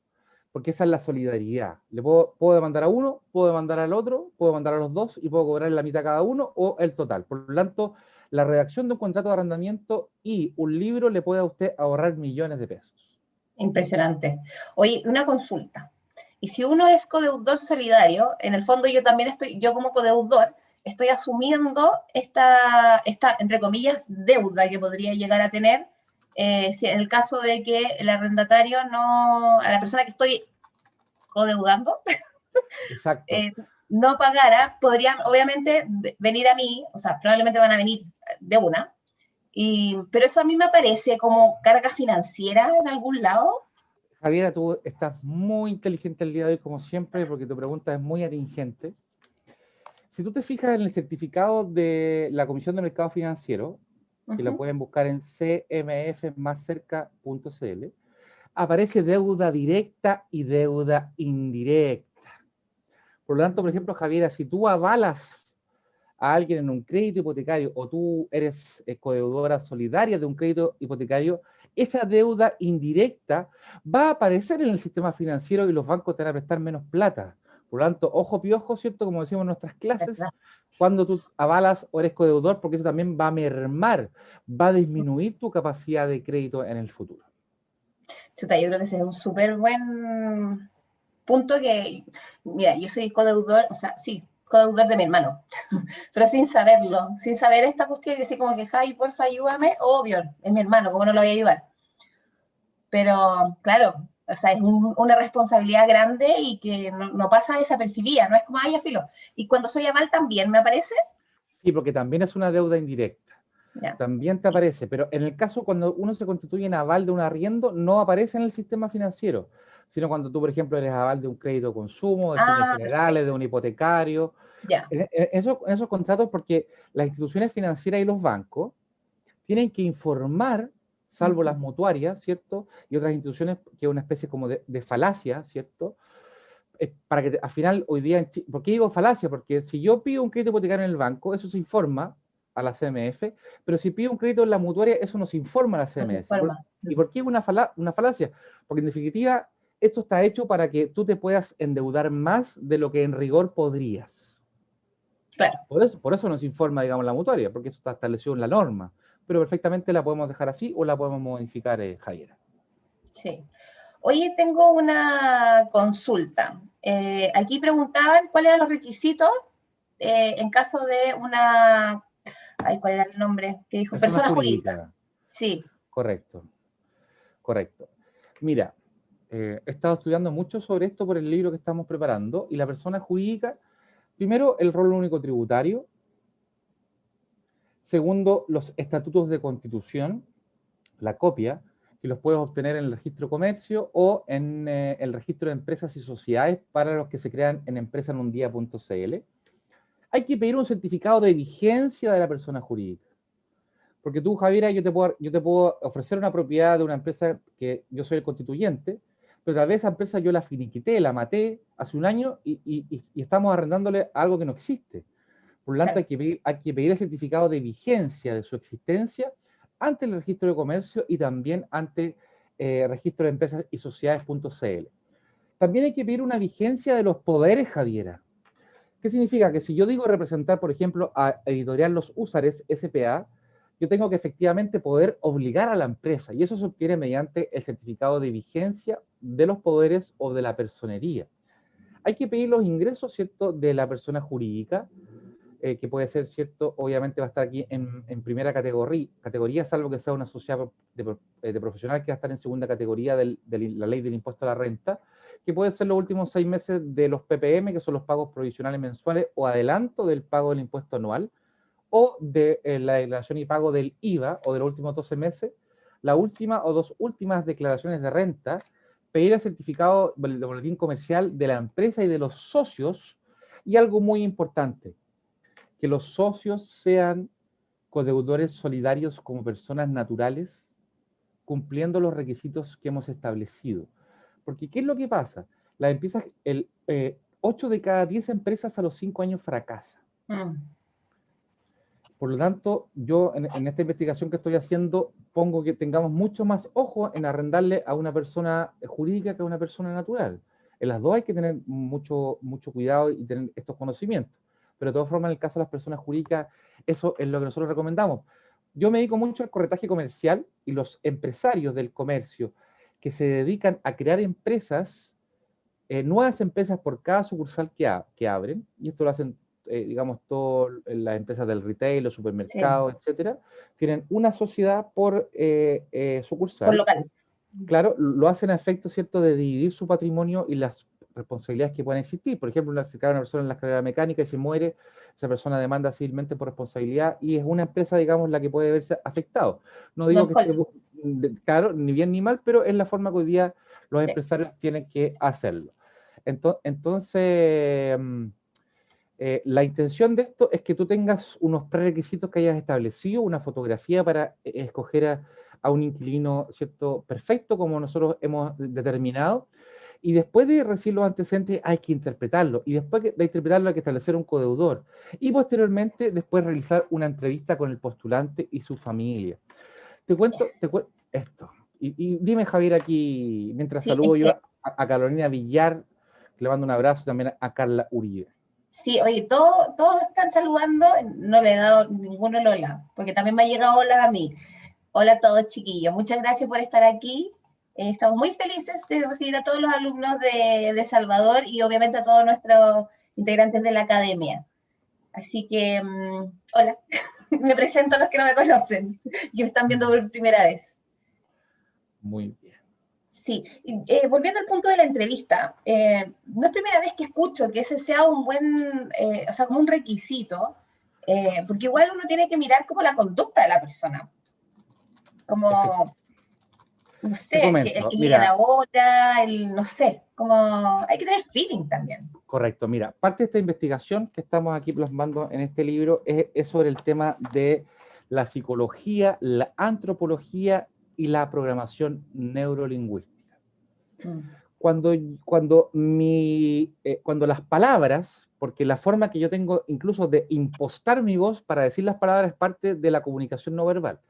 porque esa es la solidaridad. Le puedo demandar a uno, puedo demandar al otro, puedo demandar a los dos y puedo cobrar la mitad a cada uno o el total. Por lo tanto, la redacción de un contrato de arrendamiento y un libro le puede a usted ahorrar millones de pesos. Impresionante. Oye, una consulta. Y si uno es codeudor solidario, en el fondo yo también yo como codeudor, estoy asumiendo esta, entre comillas, deuda que podría llegar a tener si en el caso de que el arrendatario no, a la persona que estoy codeudando, Exacto. no pagara, podrían obviamente venir a mí, o sea, probablemente van a venir de una, pero eso a mí me parece como carga financiera en algún lado. Javiera, tú estás muy inteligente el día de hoy, como siempre, porque tu pregunta es muy atingente. Si tú te fijas en el certificado de la Comisión de Mercado Financiero, que lo pueden buscar en cmfmascerca.cl, aparece deuda directa y deuda indirecta. Por lo tanto, por ejemplo, Javiera, si tú avalas a alguien en un crédito hipotecario o tú eres codeudora solidaria de un crédito hipotecario, esa deuda indirecta va a aparecer en el sistema financiero y los bancos te van a prestar menos plata. Por lo tanto, ojo piojo, ¿cierto? Como decimos en nuestras clases, cuando tú avalas o eres codeudor, porque eso también va a mermar, va a disminuir tu capacidad de crédito en el futuro. Chuta, yo creo que ese es un súper buen punto que, mira, yo soy codeudor, o sea, sí, codeudor de mi hermano, pero sin saberlo, sin saber esta cuestión, y así como que, Javi, porfa, ayúdame, obvio, es mi hermano, ¿cómo no lo voy a ayudar? Pero, claro, o sea, es una responsabilidad grande y que no pasa desapercibida, no es como, ay, ya filo. Y cuando soy aval también, ¿me aparece? Sí, porque también es una deuda indirecta. Ya. También te aparece, pero en el caso cuando uno se constituye en aval de un arriendo, no aparece en el sistema financiero, sino cuando tú, por ejemplo, eres aval de un crédito de consumo, de fines generales, de Perfecto. un hipotecario. Ya. En esos contratos, porque las instituciones financieras y los bancos tienen que informar, salvo las mutuarias, ¿cierto? Y otras instituciones que es una especie como de falacia, ¿cierto? Para que al final, hoy día, ¿por qué digo falacia? Porque si yo pido un crédito hipotecario en el banco, eso se informa a la CMF, pero si pido un crédito en la mutuaria, eso no se informa a la CMF. ¿Y por qué una falacia? Porque en definitiva, esto está hecho para que tú te puedas endeudar más de lo que en rigor podrías. Claro. Por eso nos informa, digamos, la mutuaria, porque eso está establecido en la norma. Pero perfectamente la podemos dejar así o la podemos modificar, Javiera. Sí. Oye, tengo una consulta. Aquí preguntaban cuáles eran los requisitos en caso de una... Ay, ¿cuál era el nombre? Que dijo Persona persona jurídica. jurídica, Sí. correcto, correcto. Mira, he estado estudiando mucho sobre esto por el libro que estamos preparando, y la persona jurídica, primero, el rol único tributario, segundo, los estatutos de constitución, la copia, que los puedes obtener en el registro de comercio o en el registro de empresas y sociedades para los que se crean en empresanundia.cl. Hay que pedir un certificado de vigencia de la persona jurídica. Porque tú, Javiera, yo te puedo ofrecer una propiedad de una empresa que yo soy el constituyente, pero tal vez esa empresa yo la finiquité, la maté hace un año y estamos arrendándole algo que no existe. Por lo tanto, Claro. hay que pedir el certificado de vigencia de su existencia ante el registro de comercio y también ante el registro de empresas y sociedades.cl. También hay que pedir una vigencia de los poderes, Javiera. ¿Qué significa? Que si yo digo representar, por ejemplo, a Editorial Los Húsares, S.p.A., yo tengo que efectivamente poder obligar a la empresa, y eso se obtiene mediante el certificado de vigencia de los poderes o de la personería. Hay que pedir los ingresos, ¿cierto?, de la persona jurídica, que puede ser, ¿cierto?, obviamente va a estar aquí en primera categoría, salvo que sea una sociedad de profesional que va a estar en segunda categoría de la ley del impuesto a la renta, que puede ser los últimos 6 meses de los PPM, que son los pagos provisionales mensuales o adelanto del pago del impuesto anual, o de la declaración y pago del IVA, o de los últimos 12 meses, la última o dos últimas declaraciones de renta, pedir el certificado de boletín comercial de la empresa y de los socios, y algo muy importante, que los socios sean codeudores solidarios como personas naturales, cumpliendo los requisitos que hemos establecido. Porque, ¿qué es lo que pasa? Las empresas, 8 de cada 10 empresas a los 5 años fracasan. Por lo tanto, yo en esta investigación que estoy haciendo pongo que tengamos mucho más ojo en arrendarle a una persona jurídica que a una persona natural. En las dos hay que tener mucho cuidado y tener estos conocimientos. Pero de todas formas, en el caso de las personas jurídicas, eso es lo que nosotros recomendamos. Yo me dedico mucho al corretaje comercial, y los empresarios del comercio que se dedican a crear empresas, nuevas empresas por cada sucursal que abren, y esto lo hacen, digamos, todas las empresas del retail, los Sí, supermercados, etcétera, tienen una sociedad por por sucursal. local. Claro, lo hacen a efecto, ¿cierto?, de dividir su patrimonio y las responsabilidades que pueden existir. Por ejemplo, si cae una persona en la escalera mecánica y se muere, esa persona demanda civilmente por responsabilidad, y es una empresa, digamos, la que puede verse afectado. No digo que esté, Non-hold. claro, ni bien ni mal, pero es la forma que hoy día los Sí. empresarios tienen que hacerlo. Entonces, la intención de esto es que tú tengas unos prerequisitos que hayas establecido, una fotografía para escoger a un inquilino, ¿cierto?, perfecto, como nosotros hemos determinado, y después de recibir los antecedentes hay que interpretarlo, y después de interpretarlo hay que establecer un codeudor, y posteriormente después realizar una entrevista con el postulante y su familia. Te cuento Yes. esto, y dime, Javier, aquí, mientras Sí, saludo yo a Carolina Villar, le mando un abrazo también a Carla Uribe. sí, oye, todos están saludando, no le he dado ninguno el hola, porque también me ha llegado hola a mí. Hola a todos, chiquillos. Muchas gracias por estar aquí. Estamos muy felices de recibir a todos los alumnos de Salvador y obviamente a todos nuestros integrantes de la academia. Así que, hola, me presento a los que no me conocen, que me están viendo por primera vez. Muy bien. Sí, volviendo al punto de la entrevista, no es primera vez que escucho que ese sea un buen, o sea, como un requisito, porque igual uno tiene que mirar como la conducta de la persona, como, no Te sé, el comento, que llega a mira, la hora, no sé, como hay que tener feeling también. correcto, mira, parte de esta investigación que estamos aquí plasmando en este libro es sobre el tema de la psicología, la antropología y la programación neurolingüística. Mm. Cuando las palabras, porque la forma que yo tengo incluso de impostar mi voz para decir las palabras es parte de la comunicación no verbal.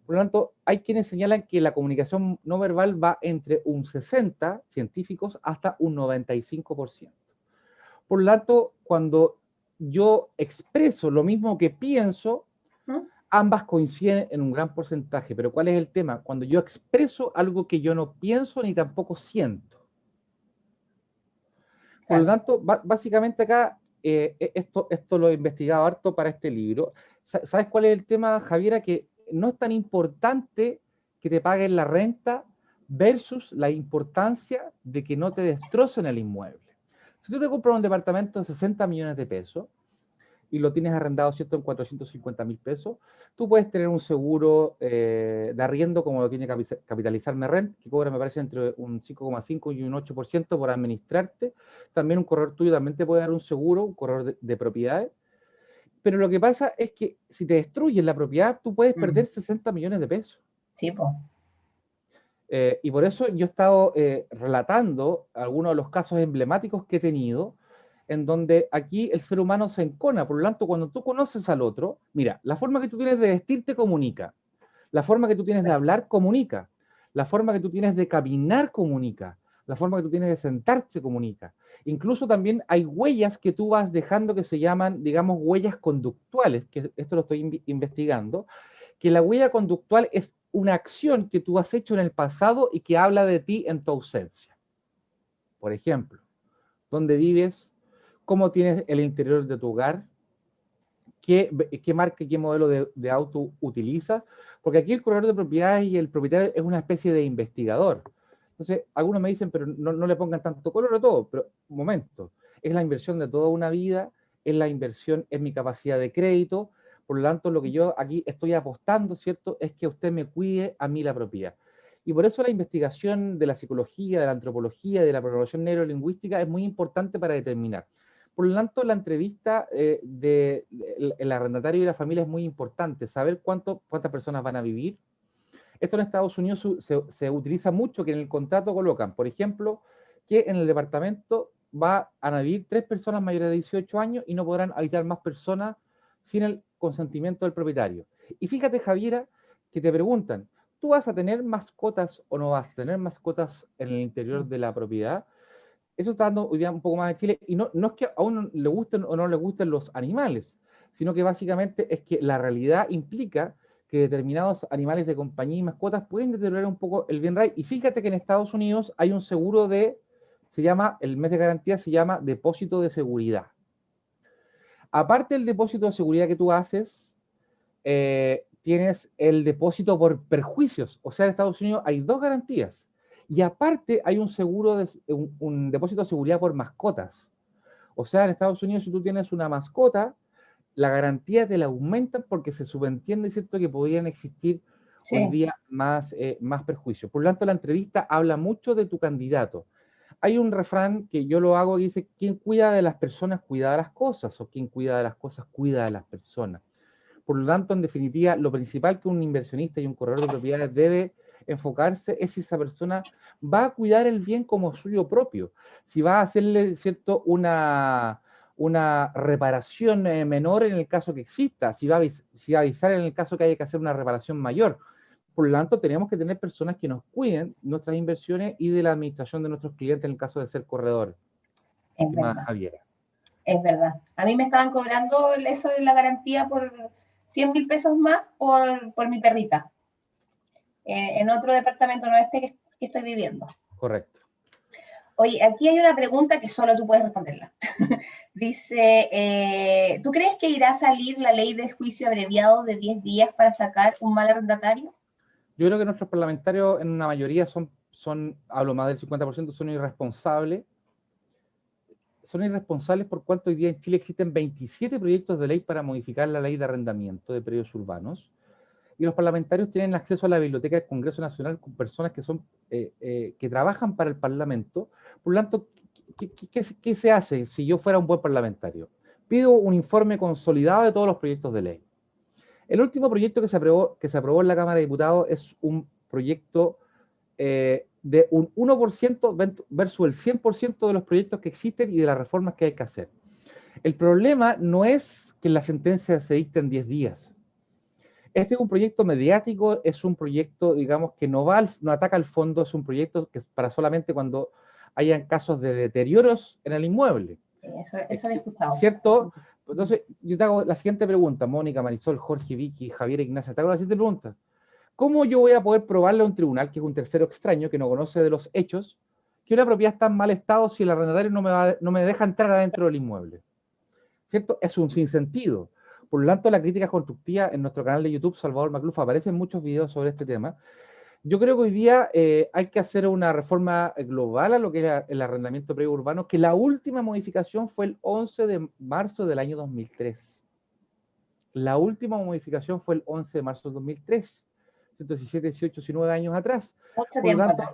Por lo tanto, hay quienes señalan que la comunicación no verbal va entre un 60, científicos, hasta un 95%. Por lo tanto, cuando yo expreso lo mismo que pienso, ¿Mm? ambas coinciden en un gran porcentaje, pero ¿cuál es el tema? Cuando yo expreso algo que yo no pienso ni tampoco siento. Por lo Claro. tanto, básicamente acá, esto lo he investigado harto para este libro. ¿Sabes cuál es el tema, Javiera? Que no es tan importante que te paguen la renta versus la importancia de que no te destrocen el inmueble. Si tú te compras un departamento de 60 millones de pesos, y lo tienes arrendado, ¿cierto?, en 450.000 pesos, tú puedes tener un seguro de arriendo como lo tiene Capitalizar Rent, que cobra, me parece, entre un 5,5 y un 8% por administrarte. También un corredor tuyo también te puede dar un seguro, un corredor de propiedades. Pero lo que pasa es que si te destruyes la propiedad, tú puedes perder 60 millones de pesos. Sí, pues. Y por eso yo he estado relatando algunos de los casos emblemáticos que he tenido, en donde aquí el ser humano se encona. Por lo tanto, cuando tú conoces al otro, mira, la forma que tú tienes de vestirte comunica, la forma que tú tienes de hablar comunica, la forma que tú tienes de caminar comunica, la forma que tú tienes de sentarte comunica. Incluso también hay huellas que tú vas dejando que se llaman, digamos, huellas conductuales, que esto lo estoy investigando, que la huella conductual es una acción que tú has hecho en el pasado y que habla de ti en tu ausencia. Por ejemplo, dónde vives, cómo tienes el interior de tu hogar, qué marca y qué modelo de auto utilizas, porque aquí el corredor de propiedades y el propietario es una especie de investigador. Entonces, algunos me dicen, pero no le pongan tanto color a todo, pero un momento, es la inversión de toda una vida, es la inversión, es mi capacidad de crédito, por lo tanto, lo que yo aquí estoy apostando, ¿cierto?, es que usted me cuide a mí la propiedad. Y por eso la investigación de la psicología, de la antropología, de la programación neurolingüística es muy importante para determinar. Por lo tanto, la entrevista el arrendatario y la familia es muy importante, saber cuántas personas van a vivir. Esto en Estados Unidos se utiliza mucho, que en el contrato colocan, por ejemplo, que en el departamento van a vivir 3 personas mayores de 18 años y no podrán habitar más personas sin el consentimiento del propietario. Y fíjate, Javiera, que te preguntan, ¿tú vas a tener mascotas o no vas a tener mascotas en el interior de la propiedad? Eso está dando hoy día un poco más de Chile, y no es que a uno le gusten o no le gusten los animales, sino que básicamente es que la realidad implica que determinados animales de compañía y mascotas pueden deteriorar un poco el bien raíz. Y fíjate que en Estados Unidos hay un seguro se llama, el mes de garantía se llama depósito de seguridad. Aparte del depósito de seguridad que tú haces, tienes el depósito por perjuicios. O sea, en Estados Unidos hay 2 garantías. Y aparte hay un seguro, un depósito de seguridad por mascotas. O sea, en Estados Unidos, si tú tienes una mascota, la garantía te la aumentan porque se subentiende, ¿cierto?, que podrían existir hoy día más perjuicios. Por lo tanto, la entrevista habla mucho de tu candidato. Hay un refrán que yo lo hago que dice, quien cuida de las personas cuida de las cosas, o quien cuida de las cosas cuida de las personas. Por lo tanto, en definitiva, lo principal que un inversionista y un corredor de propiedades debe enfocarse es si esa persona va a cuidar el bien como suyo propio, si va a hacerle, ¿cierto?, una reparación menor en el caso que exista, si va a avisar en el caso que haya que hacer una reparación mayor. Por lo tanto, tenemos que tener personas que nos cuiden nuestras inversiones y de la administración de nuestros clientes en el caso de ser corredor. Es verdad. Javiera. Es verdad. A mí me estaban cobrando eso de la garantía por 100.000 pesos más por mi perrita. En otro departamento, no que estoy viviendo. Correcto. Oye, aquí hay una pregunta que solo tú puedes responderla. Dice, ¿tú crees que irá a salir la ley de juicio abreviado de 10 días para sacar un mal arrendatario? Yo creo que nuestros parlamentarios en una mayoría hablo más del 50%, son irresponsables. Son irresponsables por cuanto hoy día en Chile existen 27 proyectos de ley para modificar la ley de arrendamiento de predios urbanos. Y los parlamentarios tienen acceso a la biblioteca del Congreso Nacional con personas que trabajan para el Parlamento. Por lo tanto, ¿qué se hace si yo fuera un buen parlamentario? Pido un informe consolidado de todos los proyectos de ley. El último proyecto que se aprobó en la Cámara de Diputados es un proyecto de un 1% versus el 100% de los proyectos que existen y de las reformas que hay que hacer. El problema no es que la sentencia se dicte en 10 días. Este es un proyecto mediático, es un proyecto, digamos, que no ataca al fondo, es un proyecto que es para solamente cuando hayan casos de deterioros en el inmueble. Eso lo he escuchado. ¿Cierto? Entonces, yo te hago la siguiente pregunta, Mónica, Marisol, Jorge, Vicky, Javier, Ignacia, te hago la siguiente pregunta. ¿Cómo yo voy a poder probarle a un tribunal, que es un tercero extraño, que no conoce de los hechos, que una propiedad está en mal estado si el arrendatario no me deja entrar adentro del inmueble? ¿Cierto? Es un sinsentido. Por lo tanto, la crítica constructiva en nuestro canal de YouTube, Salvador Macluf, aparecen muchos videos sobre este tema. Yo creo que hoy día hay que hacer una reforma global a lo que es el arrendamiento previo urbano, que la última modificación fue el 11 de marzo del año 2003. La última modificación fue el 11 de marzo del 2003. 117, 18, 19 años atrás. Mucho tiempo atrás.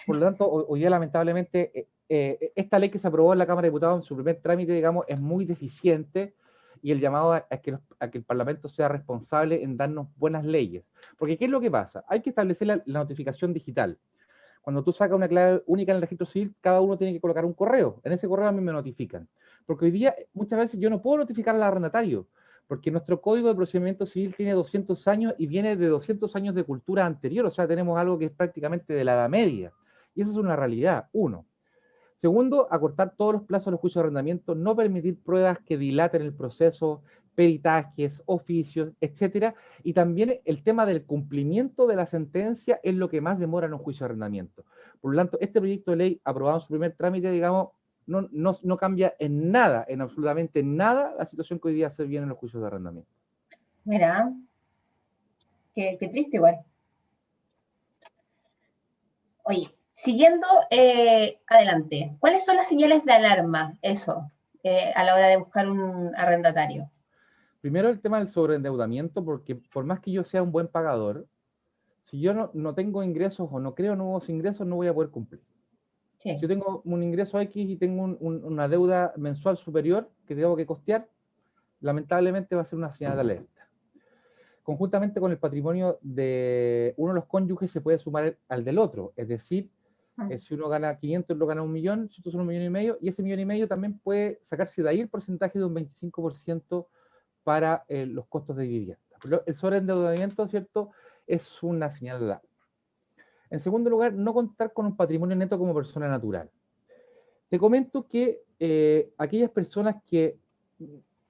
Por lo tanto, hoy día lamentablemente esta ley que se aprobó en la Cámara de Diputados en su primer trámite, digamos, es muy deficiente, y el llamado a que el Parlamento sea responsable en darnos buenas leyes. Porque ¿qué es lo que pasa? Hay que establecer la notificación digital. Cuando tú sacas una clave única en el registro civil, cada uno tiene que colocar un correo. En ese correo a mí me notifican. Porque hoy día muchas veces yo no puedo notificar al arrendatario, porque nuestro Código de Procedimiento Civil tiene 200 años y viene de 200 años de cultura anterior. O sea, tenemos algo que es prácticamente de la Edad Media. Y eso es una realidad, uno. Segundo, acortar todos los plazos de los juicios de arrendamiento, no permitir pruebas que dilaten el proceso, peritajes, oficios, etcétera. Y también el tema del cumplimiento de la sentencia es lo que más demora en un juicio de arrendamiento. Por lo tanto, este proyecto de ley aprobado en su primer trámite, digamos, no cambia en nada, en absolutamente nada, la situación que hoy día se viene en los juicios de arrendamiento. Mira, qué triste igual. Oye, siguiendo adelante, ¿cuáles son las señales de alarma, a la hora de buscar un arrendatario? Primero, el tema del sobreendeudamiento, porque por más que yo sea un buen pagador, si yo no tengo ingresos o no creo nuevos ingresos, no voy a poder cumplir. Sí. Si yo tengo un ingreso X y tengo una deuda mensual superior que tengo que costear, lamentablemente va a ser una señal de alerta. Conjuntamente con el patrimonio de uno de los cónyuges se puede sumar al del otro, es decir, si uno gana 500, lo gana 1.000.000, si son 1,5 millones, y ese 1,5 millones también puede sacarse de ahí el porcentaje de un 25% para los costos de vivienda. El sobreendeudamiento, ¿cierto?, es una señal de alarma. En segundo lugar, no contar con un patrimonio neto como persona natural. Te comento que aquellas personas que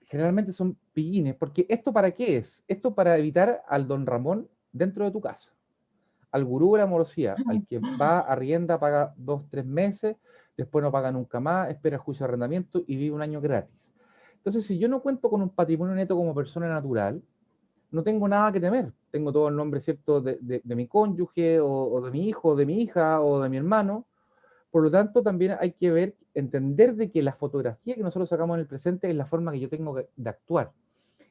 generalmente son pillines, porque ¿esto para qué es? Esto para evitar al don Ramón dentro de tu casa, al gurú de la morosidad, al que va, arrienda, paga 2, 3 meses, después no paga nunca más, espera el juicio de arrendamiento y vive un año gratis. Entonces, si yo no cuento con un patrimonio neto como persona natural, no tengo nada que temer. Tengo todo el nombre, ¿cierto?, de mi cónyuge, o de mi hijo, o de mi hija, o de mi hermano. Por lo tanto, también hay que entender de que la fotografía que nosotros sacamos en el presente es la forma que yo tengo de actuar.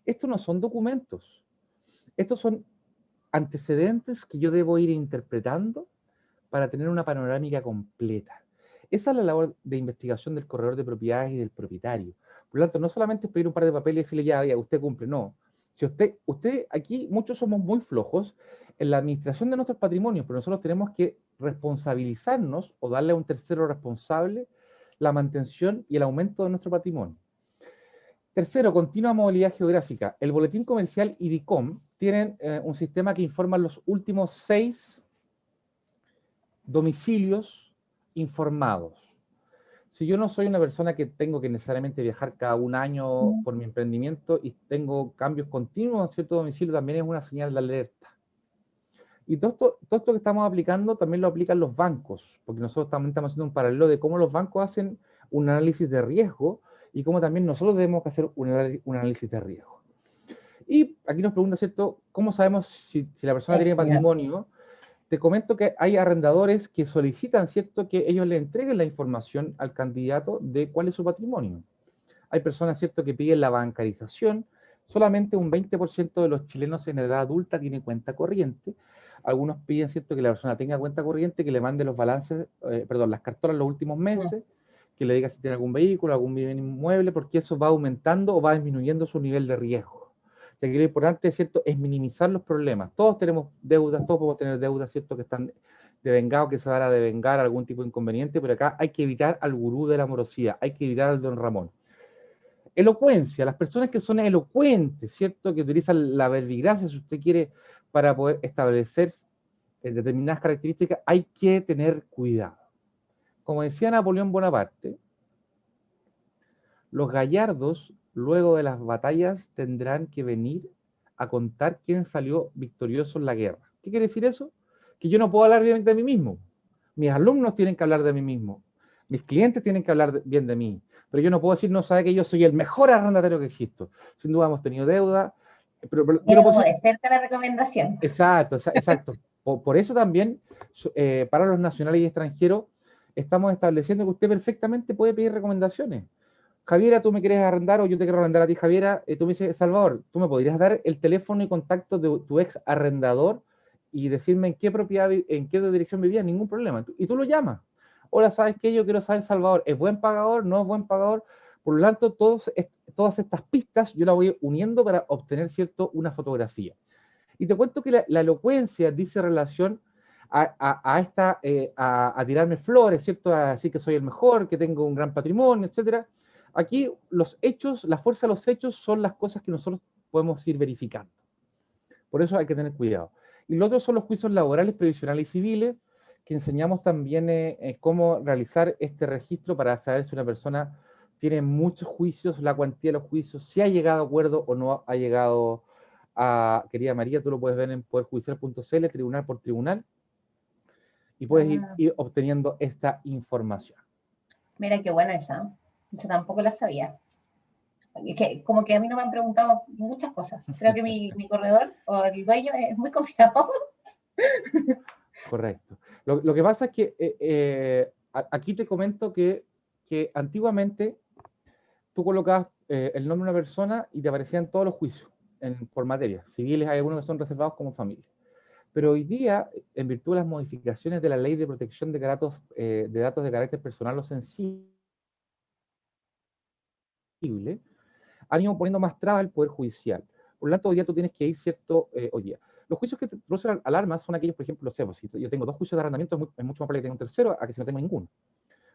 Estos no son documentos. Estos son antecedentes que yo debo ir interpretando para tener una panorámica completa. Esa es la labor de investigación del corredor de propiedades y del propietario. Por lo tanto, no solamente es pedir un par de papeles y decirle ya, usted cumple, no. Si usted aquí, muchos somos muy flojos en la administración de nuestros patrimonios, pero nosotros tenemos que responsabilizarnos o darle a un tercero responsable la mantención y el aumento de nuestro patrimonio. Tercero, continua movilidad geográfica. El Boletín Comercial y DICOM tienen un sistema que informa los últimos 6 domicilios informados. Si yo no soy una persona que tengo que necesariamente viajar cada un año por mi emprendimiento y tengo cambios continuos en cierto domicilio, también es una señal de alerta. Y todo esto que estamos aplicando también lo aplican los bancos, porque nosotros también estamos haciendo un paralelo de cómo los bancos hacen un análisis de riesgo y cómo también nosotros debemos hacer un análisis de riesgo. Y aquí nos pregunta, ¿cierto?, ¿cómo sabemos si la persona tiene patrimonio? Te comento que hay arrendadores que solicitan, ¿cierto?, que ellos le entreguen la información al candidato de cuál es su patrimonio. Hay personas, ¿cierto?, que piden la bancarización. Solamente un 20% de los chilenos en edad adulta tiene cuenta corriente. Algunos piden, ¿cierto?, que la persona tenga cuenta corriente, que le mande los balances, las cartolas los últimos meses, que le diga si tiene algún vehículo, algún bien inmueble, porque eso va aumentando o va disminuyendo su nivel de riesgo. O sea, que lo importante, ¿cierto?, es minimizar los problemas. Todos tenemos deudas, todos podemos tener deudas, ¿cierto?, que están devengados, que se van a devengar algún tipo de inconveniente, pero acá hay que evitar al gurú de la morosidad, hay que evitar al don Ramón. Elocuencia, las personas que son elocuentes, ¿cierto?, que utilizan la verbigracia, si usted quiere, para poder establecer determinadas características, hay que tener cuidado. Como decía Napoleón Bonaparte, los gallardos luego de las batallas tendrán que venir a contar quién salió victorioso en la guerra. ¿Qué quiere decir eso? Que yo no puedo hablar bien de mí mismo. Mis alumnos tienen que hablar de mí mismo. Mis clientes tienen que hablar bien de mí. Pero yo no puedo decir, no sabe que yo soy el mejor arrendatario que existo. Sin duda hemos tenido deuda, pero yo no Viene puedo como decir, de cerca la recomendación. exacto, exacto. Por eso también, para los nacionales y extranjeros, estamos estableciendo que usted perfectamente puede pedir recomendaciones. Javiera, tú me quieres arrendar o yo te quiero arrendar a ti, Javiera. Tú me dices, Salvador, ¿tú me podrías dar el teléfono y contacto de tu ex arrendador y decirme en qué propiedad, en qué dirección vivía? Ningún problema. Y tú lo llamas. Hola, ¿sabes qué? Yo quiero saber, Salvador, ¿es buen pagador? ¿No es buen pagador? Por lo tanto, todas estas pistas yo las voy uniendo para obtener, ¿cierto?, una fotografía. Y te cuento que la elocuencia dice relación a tirarme flores, ¿cierto? A decir que soy el mejor, que tengo un gran patrimonio, etcétera. Aquí los hechos, la fuerza de los hechos son las cosas que nosotros podemos ir verificando. Por eso hay que tener cuidado. Y lo otro son los juicios laborales, previsionales y civiles, que enseñamos también cómo realizar este registro para saber si una persona tiene muchos juicios, la cuantía de los juicios, si ha llegado a acuerdo o no ha llegado a, querida María, tú lo puedes ver en poderjudicial.cl, tribunal por tribunal, y puedes ir obteniendo esta información. Mira qué buena esa. Yo tampoco la sabía. Es que como que a mí no me han preguntado muchas cosas. Creo que mi corredor o el dueño es muy confiado. Correcto. Lo que pasa es que aquí te comento que antiguamente tú colocabas el nombre de una persona y te aparecían todos los juicios por materias. Civiles hay algunos que son reservados como familia. Pero hoy día, en virtud de las modificaciones de la Ley de Protección de Datos de Carácter Personal o Sensible, han ido poniendo más trabas al Poder Judicial. Por lo tanto, hoy día tú tienes que ir, ¿cierto? Hoy día. Los juicios que te producen alarmas son aquellos, por ejemplo, si yo tengo 2 juicios de arrendamiento, es mucho más probable que tenga un tercero a que si no tengo ninguno.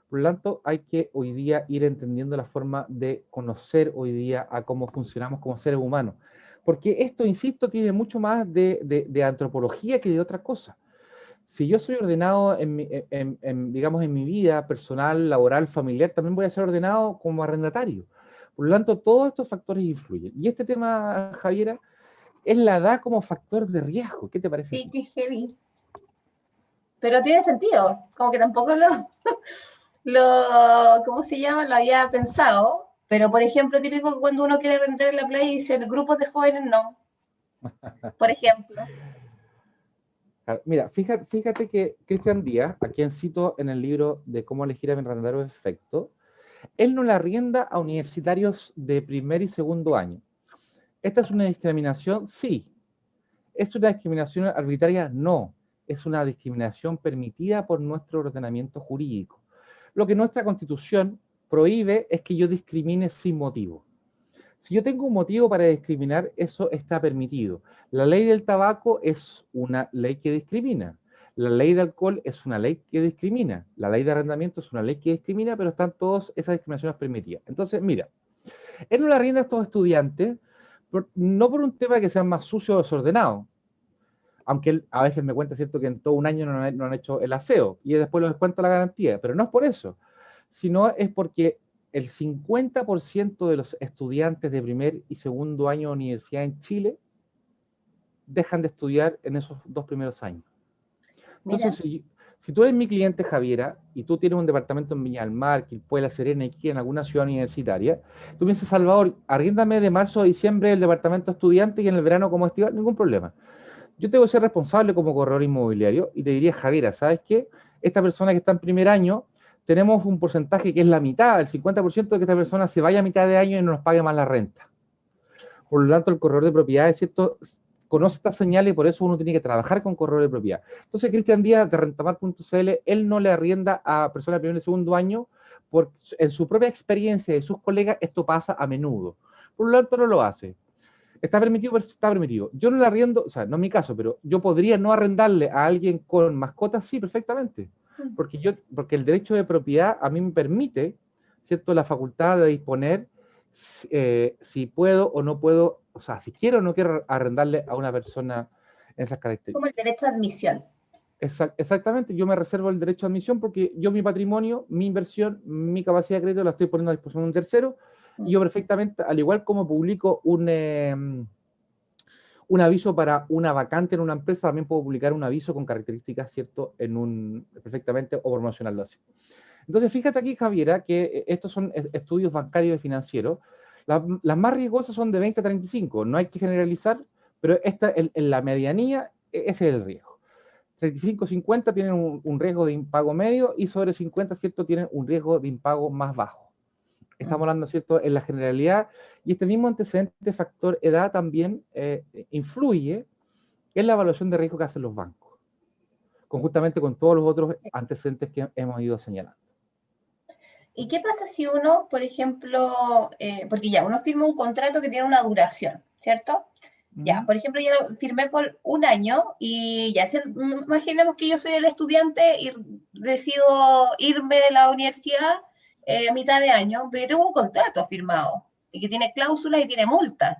Por lo tanto, hay que hoy día ir entendiendo la forma de conocer hoy día a cómo funcionamos como seres humanos. Porque esto, insisto, tiene mucho más de antropología que de otra cosa. Si yo soy ordenado digamos, en mi vida personal, laboral, familiar, también voy a ser ordenado como arrendatario. Por lo tanto, todos estos factores influyen. Y este tema, Javiera, es la edad como factor de riesgo. ¿Qué te parece a Sí, ti? qué heavy. Pero tiene sentido. Como que tampoco ¿cómo se llama? Lo había pensado. Pero, por ejemplo, típico que cuando uno quiere rentar en la playa y dicen grupos de jóvenes, no. Por ejemplo. Claro, mira, fíjate que Cristian Díaz, a quien cito en el libro de Cómo elegir a mi arrendatario perfecto, él no la arrienda a universitarios de primer y segundo año. ¿Esta es una discriminación? Sí. ¿Es una discriminación arbitraria? No. Es una discriminación permitida por nuestro ordenamiento jurídico. Lo que nuestra Constitución prohíbe es que yo discrimine sin motivo. Si yo tengo un motivo para discriminar, eso está permitido. La ley del tabaco es una ley que discrimina. La ley de alcohol es una ley que discrimina. La ley de arrendamiento es una ley que discrimina, pero están todas esas discriminaciones permitidas. Entonces, mira, él no le arrienda a estos estudiantes, no por un tema de que sean más sucios o desordenados, aunque él a veces me cuenta, ¿cierto?, que en todo un año no han hecho el aseo y después los descuenta la garantía, pero no es por eso, sino es porque el 50% de los estudiantes de primer y segundo año de universidad en Chile dejan de estudiar en esos 2 primeros años. Entonces, Mira. si tú eres mi cliente, Javiera, y tú tienes un departamento en Viña del Mar, Quilpué, La Serena, aquí en alguna ciudad universitaria, tú me dices, Salvador, arriéndame de marzo a diciembre el departamento estudiante y en el verano como estival, ningún problema. Yo tengo que ser responsable como corredor inmobiliario y te diría, Javiera, ¿sabes qué? Esta persona que está en primer año, tenemos un porcentaje que es la mitad, el 50% de que esta persona se vaya a mitad de año y no nos pague más la renta. Por lo tanto, el corredor de propiedades, ¿cierto?, conoce estas señales y por eso uno tiene que trabajar con corredor de propiedad. Entonces, Cristian Díaz de Rentamar.cl, él no le arrienda a personas de primer y segundo año, porque en su propia experiencia de sus colegas esto pasa a menudo. Por lo tanto, no lo hace. ¿Está permitido? Está permitido. Yo no le arriendo, o sea, no es mi caso, pero yo podría no arrendarle a alguien con mascotas, sí, perfectamente. Porque el derecho de propiedad a mí me permite, ¿cierto?, la facultad de disponer si puedo o no puedo, o sea, si quiero o no quiero arrendarle a una persona en esas Como el características. derecho a admisión. Exactamente, yo me reservo el derecho de admisión porque yo mi patrimonio, mi inversión, mi capacidad de crédito la estoy poniendo a disposición de un tercero Y yo perfectamente, al igual como publico un aviso para una vacante en una empresa, también puedo publicar un aviso con características, ¿cierto? Perfectamente, o promocionarlo así. Entonces, fíjate aquí, Javiera, que estos son estudios bancarios y financieros. Las más riesgosas son de 20 a 35, no hay que generalizar, pero esta, en la medianía, ese es el riesgo. 35-50 tienen un riesgo de impago medio y sobre 50, ¿cierto? Tienen un riesgo de impago más bajo. Estamos hablando, ¿cierto?, en la generalidad, y este mismo antecedente, factor edad, también influye en la evaluación de riesgo que hacen los bancos, conjuntamente con todos los otros antecedentes que hemos ido señalando. ¿Y qué pasa si uno, por ejemplo, porque ya uno firma un contrato que tiene una duración, ¿cierto? Ya, por ejemplo, yo lo firmé por un año y ya, imaginemos que yo soy el estudiante y decido irme de la universidad a mitad de año, pero yo tengo un contrato firmado y que tiene cláusulas y tiene multas.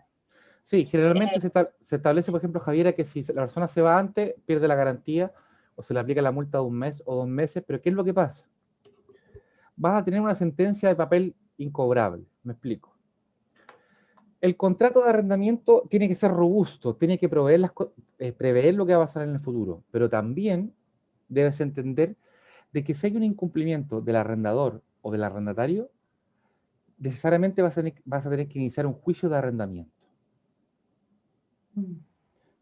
Sí, generalmente se establece, por ejemplo, Javiera, que si la persona se va antes, pierde la garantía o se le aplica la multa de 1 mes o 2 meses, pero ¿qué es lo que pasa? Vas a tener una sentencia de papel incobrable, me explico. El contrato de arrendamiento tiene que ser robusto, tiene que prever lo que va a pasar en el futuro, pero también debes entender de que si hay un incumplimiento del arrendador o del arrendatario, necesariamente vas a tener que iniciar un juicio de arrendamiento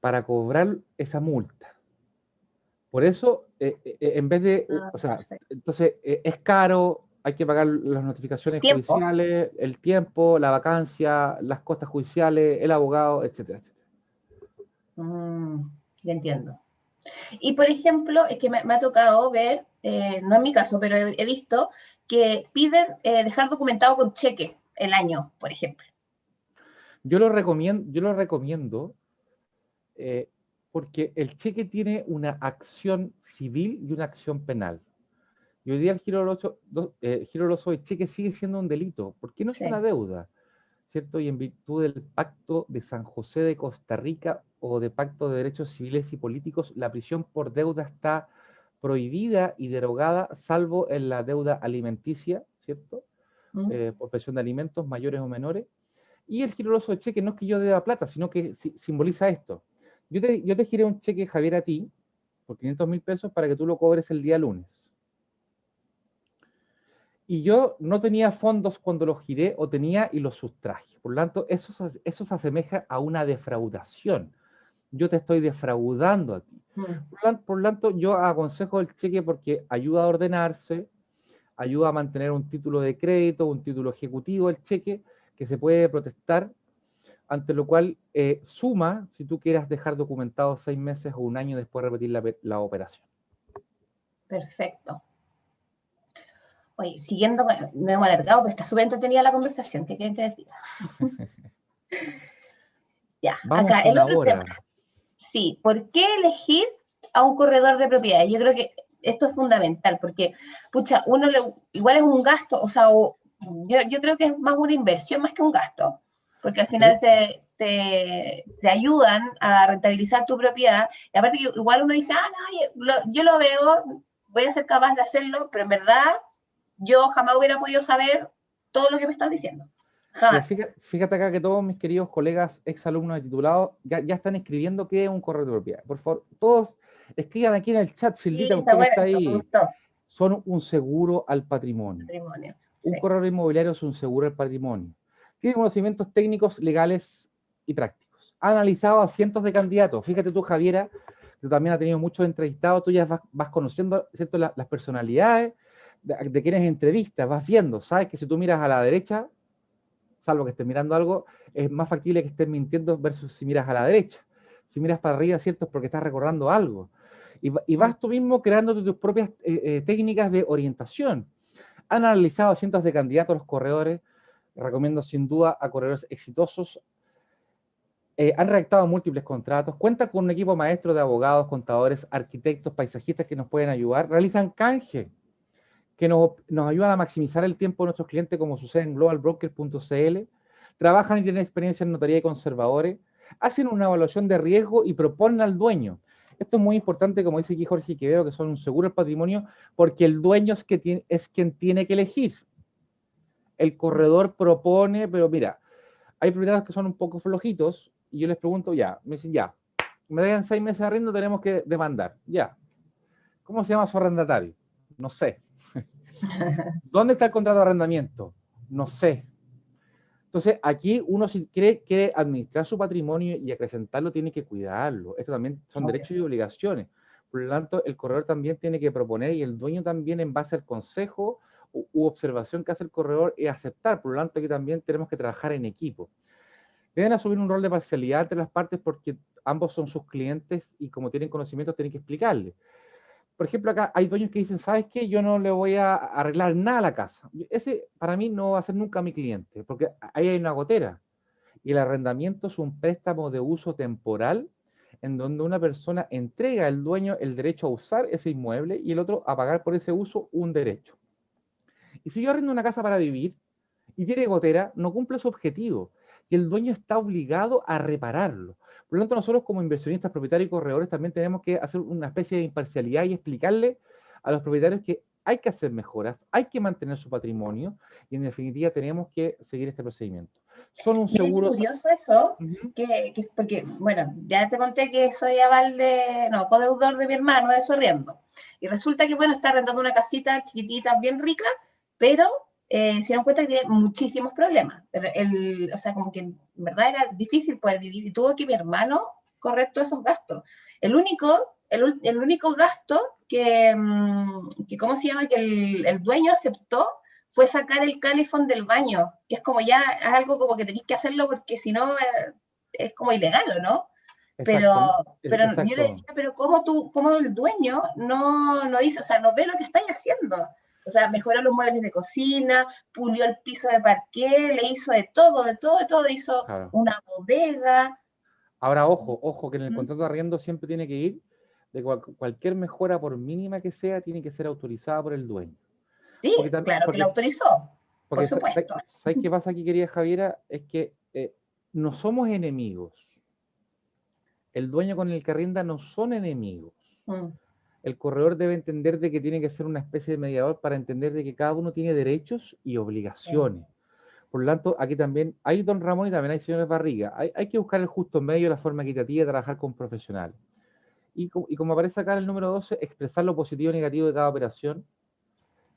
para cobrar esa multa. Por eso, en vez de, o sea, entonces es caro, hay que pagar las notificaciones Tiempo. judiciales, el tiempo, la vacancia, las costas judiciales, el abogado, etcétera, etcétera. Ya entiendo. Y por ejemplo, es que me ha tocado ver, no en mi caso, pero he visto que piden dejar documentado con cheque el año, por ejemplo. Yo lo recomiendo porque el cheque tiene una acción civil y una acción penal. Y hoy día el giro doloso de cheque sigue siendo un delito. ¿Por qué no es Sí. una deuda? ¿Cierto? Y en virtud del Pacto de San José de Costa Rica o de Pacto de Derechos Civiles y Políticos, la prisión por deuda está prohibida y derogada, salvo en la deuda alimenticia, ¿cierto? Por presión de alimentos mayores o menores. Y el giro doloso de cheque no es que yo deba plata, sino que simboliza esto. Yo te giré un cheque, Javier, a ti, por 500.000 pesos para que tú lo cobres el día lunes. Y yo no tenía fondos cuando los giré o tenía y los sustraje. Por lo tanto, eso se asemeja a una defraudación. Yo te estoy defraudando a ti. Por lo tanto, yo aconsejo el cheque porque ayuda a ordenarse, ayuda a mantener un título de crédito, un título ejecutivo, el cheque, que se puede protestar, ante lo cual suma si tú quieras dejar documentado 6 meses o un año después de repetir la operación. Perfecto. Oye, siguiendo, no hemos alargado, pero está súper entretenida la conversación. ¿Qué quieren que les diga? Ya, Vamos acá, con el otro ahora. tema. Sí, ¿por qué elegir a un corredor de propiedades? Yo creo que esto es fundamental, porque, pucha, igual es un gasto, o sea, yo creo que es más una inversión más que un gasto, porque al final te ayudan a rentabilizar tu propiedad, y aparte que igual uno dice, no, yo lo veo, voy a ser capaz de hacerlo, pero en verdad yo jamás hubiera podido saber todo lo que me estás diciendo. Mira, Jamás. fíjate acá que todos mis queridos colegas exalumnos de titulados ya están escribiendo qué es un corredor de propiedad. Por favor, todos escriban aquí en el chat, Sí, Sildita, está usted que bueno está eso, me ahí. gustó. Son un seguro al patrimonio. Matrimonio, Un sí. corredor inmobiliario es un seguro al patrimonio. Tiene conocimientos técnicos, legales y prácticos. Ha analizado a cientos de candidatos. Fíjate tú, Javiera, tú también has tenido muchos entrevistados, tú ya vas conociendo, ¿cierto?, las personalidades de quienes entrevistas, vas viendo. Sabes que si tú miras a la derecha, salvo que estés mirando algo, es más factible que estés mintiendo versus si miras a la derecha. Si miras para arriba, ¿cierto?, es porque estás recordando algo. Y vas tú mismo creando tus propias técnicas de orientación. Han analizado a cientos de candidatos a los corredores, recomiendo sin duda a corredores exitosos. Han redactado múltiples contratos, cuentan con un equipo maestro de abogados, contadores, arquitectos, paisajistas que nos pueden ayudar, realizan canje, que nos ayudan a maximizar el tiempo de nuestros clientes, como sucede en globalbroker.cl, trabajan y tienen experiencia en notaría y conservadores, hacen una evaluación de riesgo y proponen al dueño. Esto es muy importante, como dice aquí Jorge Quevedo, que son un seguro del patrimonio, porque el dueño es quien tiene que elegir. el corredor propone, pero mira, hay propietarios que son un poco flojitos, y yo les pregunto, ya, me dicen, ya, me dejan 6 meses de arriendo, tenemos que demandar, ya. ¿Cómo se llama su arrendatario? No sé. ¿Dónde está el contrato de arrendamiento? No sé. Entonces, aquí uno si quiere administrar su patrimonio y acrecentarlo, tiene que cuidarlo. Esto también son Obvio. derechos y obligaciones. Por lo tanto, el corredor también tiene que proponer y el dueño también, en base al consejo u observación que hace el corredor, es aceptar. Por lo tanto, aquí también tenemos que trabajar en equipo. Deben asumir un rol de parcialidad entre las partes porque ambos son sus clientes y como tienen conocimientos tienen que explicarles. Por ejemplo, acá hay dueños que dicen, ¿sabes qué? Yo no le voy a arreglar nada a la casa. Ese para mí no va a ser nunca mi cliente, porque ahí hay una gotera. Y el arrendamiento es un préstamo de uso temporal en donde una persona entrega al dueño el derecho a usar ese inmueble y el otro a pagar por ese uso un derecho. Y si yo arrendo una casa para vivir y tiene gotera, no cumple su objetivo y el dueño está obligado a repararlo. Por lo tanto, nosotros como inversionistas, propietarios y corredores también tenemos que hacer una especie de imparcialidad y explicarle a los propietarios que hay que hacer mejoras, hay que mantener su patrimonio y en definitiva tenemos que seguir este procedimiento. Son un Mira, qué seguro... curioso eso, Ujú. porque, bueno, ya te conté que soy codeudor de mi hermano de su arriendo. Y resulta que, bueno, está arrendando una casita chiquitita, bien rica, pero se dieron cuenta que tiene muchísimos problemas. O sea, como que en verdad era difícil poder vivir y tuvo que mi hermano correr todos esos gastos. El único gasto que ¿cómo se llama? Que el dueño aceptó fue sacar el calefón del baño, que es como ya es algo como que tenéis que hacerlo porque si no es como ilegal, ¿o no? Pero, Exacto, pero yo le exacto. decía, pero cómo el dueño no dice, o sea, no ve lo que estáis haciendo? O sea, mejoró los muebles de cocina, pulió el piso de parqué, le hizo de todo, de todo, de todo, hizo Claro. una bodega. Ahora, ojo, que en el ¿Mm? contrato de arriendo siempre tiene que ir de cualquier mejora, por mínima que sea, tiene que ser autorizada por el dueño. Sí, Porque, claro que lo autorizó, por porque supuesto. ¿sabes qué pasa aquí, querida Javiera? Es que no somos enemigos. El dueño con el que arrenda no son enemigos. Mm, El corredor debe entender de que tiene que ser una especie de mediador para entender de que cada uno tiene derechos y sí. obligaciones. Por lo tanto, aquí también hay don Ramón y también hay señores Barriga. Hay que buscar el justo medio, la forma equitativa de trabajar con profesionales. Y como aparece acá en el número 12, expresar lo positivo y negativo de cada operación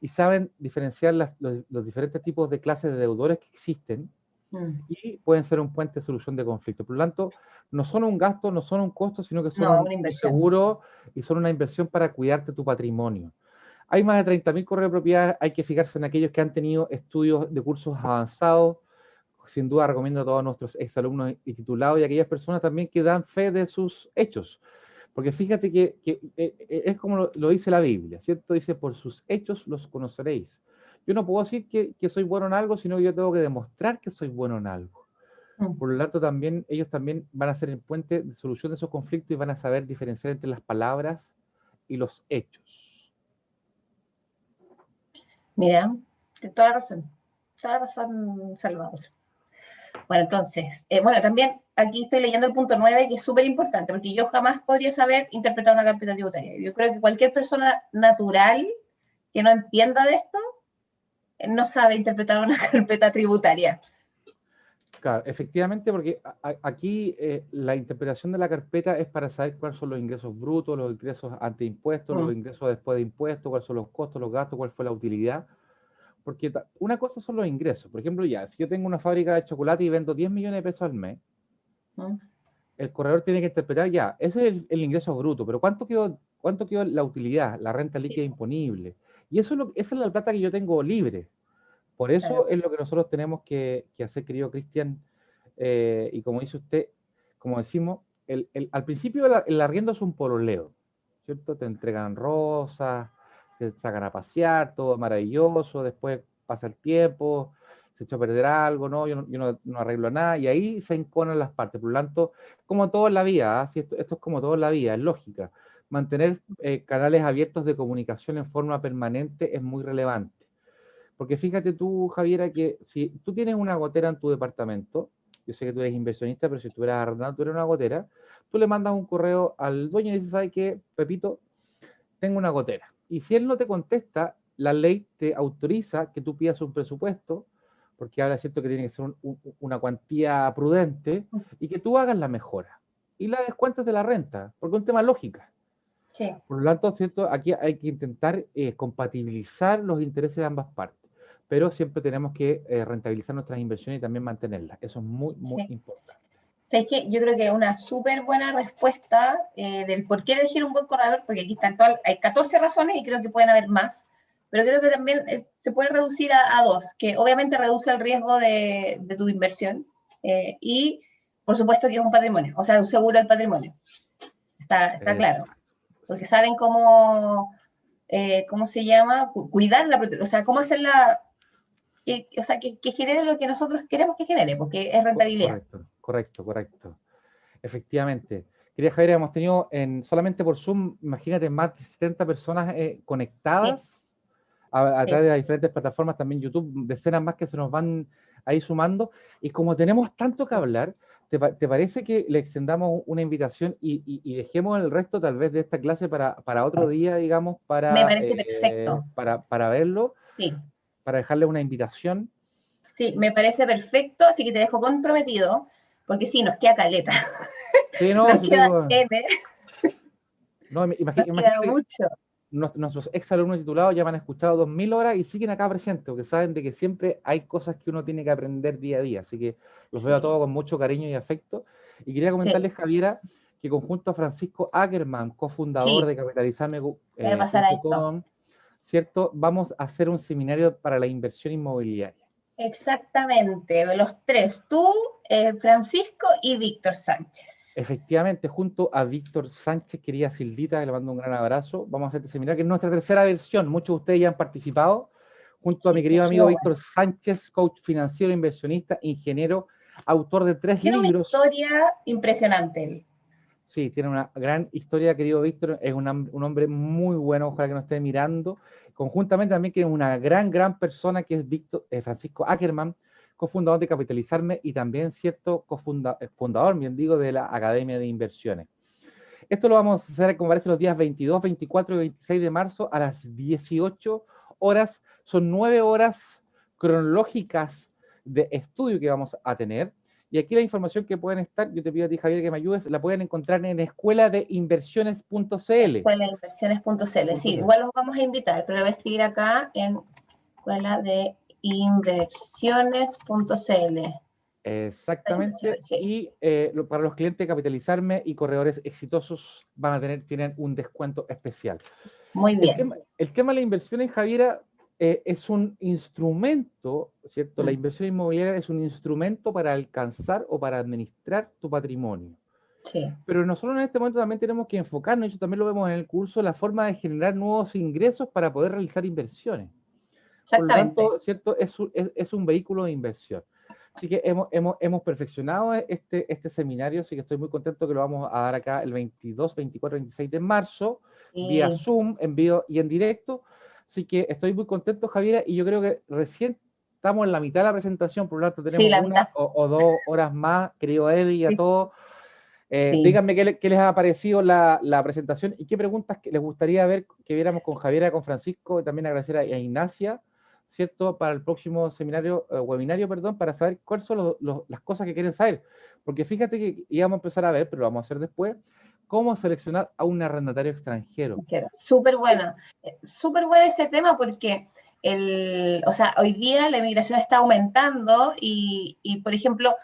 y saben diferenciar los diferentes tipos de clases de deudores que existen Mm. y pueden ser un puente de solución de conflicto. Por lo tanto, no son un gasto, no son un costo, sino que son No, un una inversión. seguro y son una inversión para cuidarte tu patrimonio. Hay más de 30.000 correos de propiedad, hay que fijarse en aquellos que han tenido estudios de cursos avanzados. Sin duda recomiendo a todos nuestros exalumnos y titulados y a aquellas personas también que dan fe de sus hechos. Porque fíjate que es como lo dice la Biblia, ¿cierto? Dice, por sus hechos los conoceréis. Yo no puedo decir que soy bueno en algo, sino que yo tengo que demostrar que soy bueno en algo. Mm. Por lo tanto, también ellos también van a ser el puente de solución de esos conflictos y van a saber diferenciar entre las palabras y los hechos. Mira, toda la razón, Salvador. Bueno, entonces, bueno, también aquí estoy leyendo el punto 9 que es súper importante, porque yo jamás podría saber interpretar una carpeta tributaria. Yo creo que cualquier persona natural que no entienda de esto, no sabe interpretar una carpeta tributaria. Claro, efectivamente, porque aquí la interpretación de la carpeta es para saber cuáles son los ingresos brutos, los ingresos ante impuestos, los Mm, ingresos después de impuestos, cuáles son los costos, los gastos, cuál fue la utilidad. Porque una cosa son los ingresos. Por ejemplo, ya, si yo tengo una fábrica de chocolate y vendo 10 millones de pesos al mes, mm, el corredor tiene que interpretar ya, ese es el ingreso bruto, pero cuánto quedó la utilidad, la renta sí, líquida imponible? Y esa es la plata que yo tengo libre. Por claro. eso es lo que nosotros tenemos que hacer, querido Cristian, y como dice usted, como decimos, al principio el arriendo es un pololeo, ¿cierto? Te entregan rosas, te sacan a pasear, todo maravilloso, después pasa el tiempo, se echó a perder algo, ¿no? Yo no arreglo nada, y ahí se enconan las partes. Por lo tanto, como todo en la vida, ¿ah? Sí, esto es como todo en la vida, es lógica. Mantener canales abiertos de comunicación en forma permanente es muy relevante. Porque fíjate tú, Javiera, que si tú tienes una gotera en tu departamento, yo sé que tú eres inversionista, pero si tú eres arrendado, tú eres una gotera, tú le mandas un correo al dueño y dices, ¿sabes qué, Pepito? Tengo una gotera. Y si él no te contesta, la ley te autoriza que tú pidas un presupuesto porque habla, ¿cierto?, que tiene que ser una cuantía prudente y que tú hagas la mejora y la descuentas de la renta, porque es un tema de lógica. Sí. Por lo tanto, ¿cierto?, aquí hay que intentar compatibilizar los intereses de ambas partes, pero siempre tenemos que rentabilizar nuestras inversiones y también mantenerlas. Eso es muy, muy Sí. importante. ¿Sabes qué? Yo creo que una súper buena respuesta del por qué elegir un buen corredor, porque aquí están hay 14 razones y creo que pueden haber más, pero creo que también se puede reducir a dos, que obviamente reduce el riesgo de tu inversión y, por supuesto, que es un patrimonio, o sea, un seguro del patrimonio. Está claro, porque saben cómo se llama, cuidar la protección, o sea, cómo hacerla, o sea, que genere lo que nosotros queremos que genere, porque es rentabilidad. Correcto, correcto, correcto. Efectivamente. Quería, Javier, hemos tenido solamente por Zoom, imagínate, más de 70 personas Sí, conectadas a sí. través de las diferentes plataformas, también YouTube, decenas más que se nos van ahí sumando. Y como tenemos tanto que hablar, ¿te parece que le extendamos una invitación y dejemos el resto tal vez de esta clase para otro día, digamos, Me parece perfecto. para verlo, Sí, para dejarle una invitación? sí, me parece perfecto, así que te dejo comprometido, porque sí, nos queda caleta, Sí, no, nos sí te queda digo, N, no, nos queda imagínate. mucho. Nuestros exalumnos titulados ya me han escuchado 2000 horas y siguen acá presentes, porque saben de que siempre hay cosas que uno tiene que aprender día a día. Así que los veo a Sí, todos con mucho cariño y afecto. Y quería sí, comentarles, Javiera, que conjunto a Francisco Ackerman, cofundador sí, de voy a pasar a esto. capitalizarme.com, ¿cierto? Vamos a hacer un seminario para la inversión inmobiliaria. Exactamente, los tres, tú, Francisco y Víctor Sánchez. Efectivamente, junto a Víctor Sánchez, querida Sildita, que le mando un gran abrazo, vamos a hacer este seminario, que es nuestra tercera versión. Muchos de ustedes ya han participado, junto a mi Sí, querido qué amigo bueno. Víctor Sánchez, coach financiero, inversionista, ingeniero, autor de 3 Tiene una libros. historia impresionante él. Sí, tiene una gran historia, querido Víctor, es un hombre muy bueno, ojalá que nos esté mirando. Conjuntamente también que es una gran persona, que es Francisco Ackerman, cofundador de Capitalizarme y también, cierto, fundador, bien digo, de la Academia de Inversiones. Esto lo vamos a hacer, como parece, los días 22, 24 y 26 de marzo a las 18 horas. Son 9 horas cronológicas de estudio que vamos a tener. Y aquí la información que pueden estar, yo te pido a ti, Javier, que me ayudes, la pueden encontrar en escueladeinversiones.cl. Escuelainversiones.cl. Sí, igual los vamos a invitar, pero lo voy a escribir acá en escuelaDeInversiones.cl. Exactamente. Sí, Y para los clientes Capitalizarme y corredores exitosos tienen un descuento especial. muy El bien. tema, el tema de la inversión en Javiera es un instrumento, ¿cierto? La Mm. inversión inmobiliaria es un instrumento para alcanzar o para administrar tu patrimonio. Sí, Pero nosotros en este momento también tenemos que enfocarnos, y eso también lo vemos en el curso, la forma de generar nuevos ingresos para poder realizar inversiones. Por lo exactamente. tanto, ¿cierto? Es un vehículo de inversión. Así que hemos perfeccionado este seminario, así que estoy muy contento que lo vamos a dar acá el 22, 24, 26 de marzo, vía Sí, Zoom, en vivo y en directo. Así que estoy muy contento, Javiera, y yo creo que recién estamos en la mitad de la presentación, por lo tanto sí, tenemos la una mitad. o 2 horas más, querido Eddie, y a Sí, todos. sí. Díganme qué les ha parecido la presentación y qué preguntas les gustaría ver que viéramos con Javiera, con Francisco, y también agradecer a Ignacia, ¿cierto? Para el próximo webinario, perdón, para saber cuáles son las cosas que quieren saber. Porque fíjate que íbamos a empezar a ver, pero lo vamos a hacer después, cómo seleccionar a un arrendatario extranjero. Súper bueno ese tema porque o sea, hoy día la inmigración está aumentando y por ejemplo,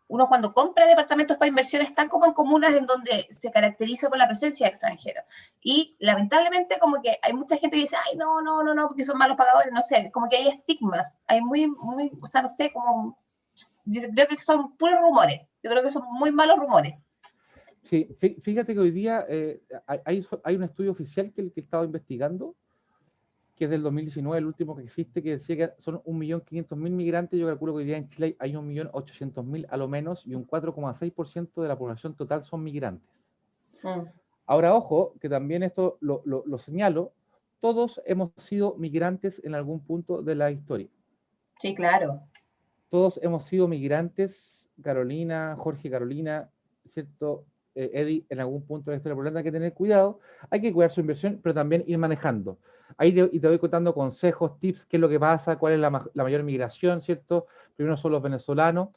uno cuando compra departamentos para inversión está como en comunas en donde se caracteriza por la presencia de extranjeros. Y lamentablemente como que hay mucha gente que dice, ay, no, porque son malos pagadores, no sé, como que hay estigmas, hay o sea, no sé, como, yo creo que son puros rumores, yo creo que son muy malos rumores. Sí, fíjate que hoy día hay un estudio oficial que he estado investigando, que es del 2019, el último que existe, que decía que son 1.500.000 migrantes. Yo calculo que hoy día en Chile hay 1.800.000 a lo menos, y un 4,6% de la población total son migrantes. Mm. Ahora, ojo, que también esto lo señalo, todos hemos sido migrantes en algún punto de la historia. Sí, claro. Todos hemos sido migrantes, Carolina, Jorge, Carolina, ¿cierto? Eddie, en algún punto de la historia, por lo tanto hay que tener cuidado, hay que cuidar su inversión, pero también ir manejando. Ahí y te voy contando consejos, tips, qué es lo que pasa, cuál es la mayor migración, ¿cierto? Primero son los venezolanos,